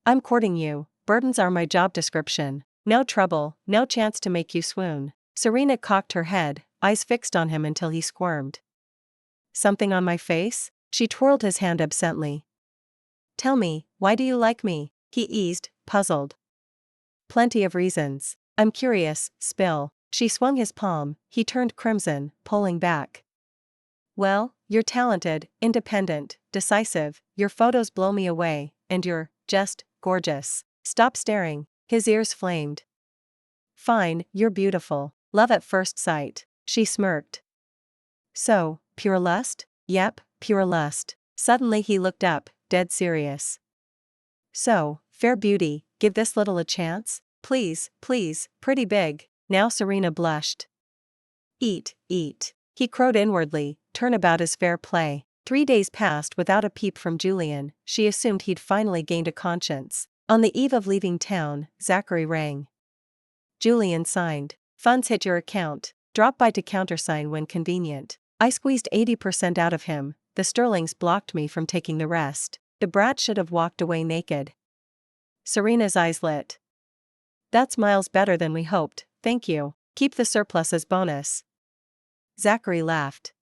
I'm courting you, burdens are my job description. No trouble, no chance to make you swoon. Serena cocked her head, eyes fixed on him until he squirmed. Something on my face? She twirled his hand absently. Tell me, why do you like me? He eased, puzzled. Plenty of reasons. I'm curious, spill. She swung his palm, he turned crimson, pulling back. Well, you're talented, independent, decisive, your photos blow me away, and you're just gorgeous. Stop staring. His ears flamed. Fine, you're beautiful. Love at first sight. She smirked. So, pure lust? Yep, pure lust. Suddenly he looked up, dead serious. So, fair beauty, give this little a chance? Please, please, pretty big. Now Serena blushed. Eat, eat. He crowed inwardly, turn about his fair play. 3 days passed without a peep from Julian. She assumed he'd finally gained a conscience. On the eve of leaving town, Zachary rang. Julian signed. Funds hit your account. Drop by to countersign when convenient. I squeezed 80% out of him. The sterlings blocked me from taking the rest. The brat should have walked away naked. Serena's eyes lit. That's miles better than we hoped, thank you. Keep the surplus as bonus. Zachary laughed.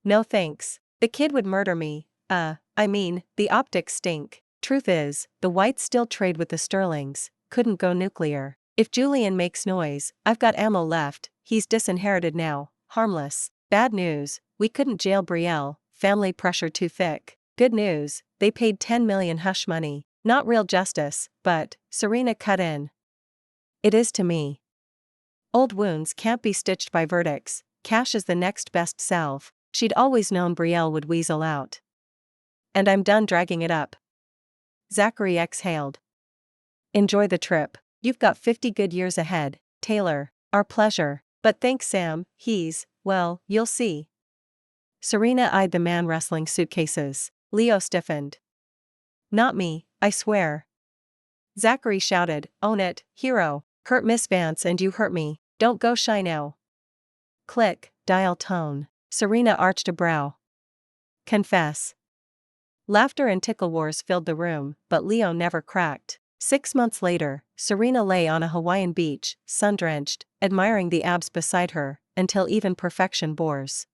No thanks. The kid would murder me. The optics stink. Truth is, the whites still trade with the sterlings, couldn't go nuclear. If Julian makes noise, I've got ammo left, he's disinherited now, harmless. Bad news, we couldn't jail Brielle, family pressure too thick. Good news, they paid 10 million hush money. Not real justice, but, Serena cut in. It is to me. Old wounds can't be stitched by verdicts, cash is the next best salve. She'd always known Brielle would weasel out. And I'm done dragging it up. Zachary exhaled. Enjoy the trip. You've got 50 good years ahead, Taylor. Our pleasure. But thanks Sam, well, you'll see. Serena eyed the man wrestling suitcases. Leo stiffened. Not me, I swear. Zachary shouted, own it, hero. Hurt Miss Vance and you hurt me. Don't go shy now. Click, dial tone. Serena arched a brow. Confess. Laughter and tickle wars filled the room, but Leo never cracked. 6 months later, Serena lay on a Hawaiian beach, sun-drenched, admiring the abs beside her, until even perfection bores.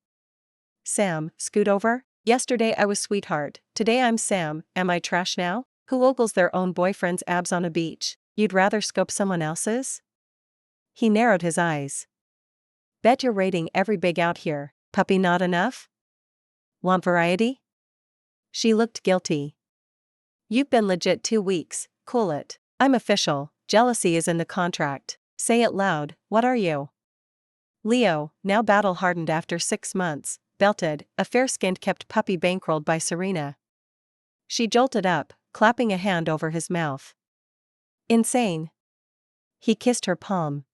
Sam, scoot over? Yesterday I was sweetheart, today I'm Sam, am I trash now? Who ogles their own boyfriend's abs on a beach? You'd rather scope someone else's? He narrowed his eyes. Bet you're rating every big out here, puppy not enough? Want variety? She looked guilty. You've been legit 2 weeks, cool it. I'm official, jealousy is in the contract. Say it loud, what are you? Leo, now battle-hardened after 6 months, belted, a fair-skinned kept puppy bankrolled by Serena. She jolted up, clapping a hand over his mouth. Insane. He kissed her palm.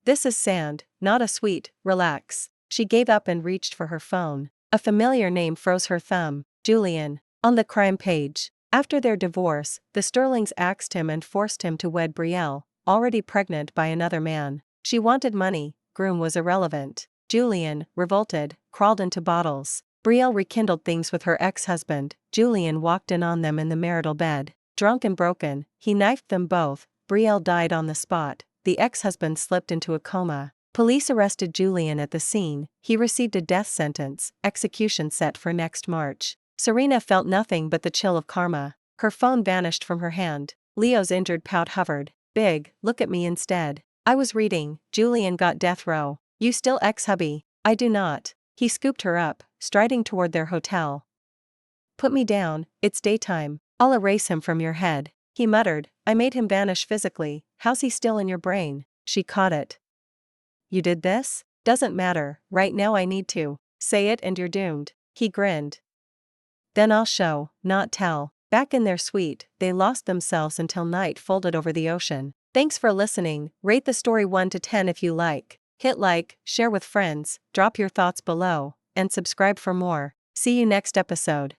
This is sand, not a sweet, relax. She gave up and reached for her phone. A familiar name froze her thumb, Julian. On the crime page. After their divorce, the Sterlings axed him and forced him to wed Brielle, already pregnant by another man. She wanted money, groom was irrelevant. Julian, revolted, crawled into bottles. Brielle rekindled things with her ex-husband. Julian walked in on them in the marital bed. Drunk and broken, he knifed them both. Brielle died on the spot. The ex-husband slipped into a coma. Police arrested Julian at the scene. He received a death sentence, execution set for next March. Serena felt nothing but the chill of karma. Her phone vanished from her hand. Leo's injured pout hovered. Big, look at me instead. I was reading, Julian got death row. You still ex-hubby? I do not. He scooped her up, striding toward their hotel. Put me down, it's daytime. I'll erase him from your head. He muttered, I made him vanish physically. How's he still in your brain? She caught it. You did this? Doesn't matter, right now I need to. Say it and you're doomed. He grinned. Then I'll show, not tell. Back in their suite, they lost themselves until night folded over the ocean. Thanks for listening. Rate the story 1 to 10 if you like. Hit like, share with friends, drop your thoughts below, and subscribe for more. See you next episode.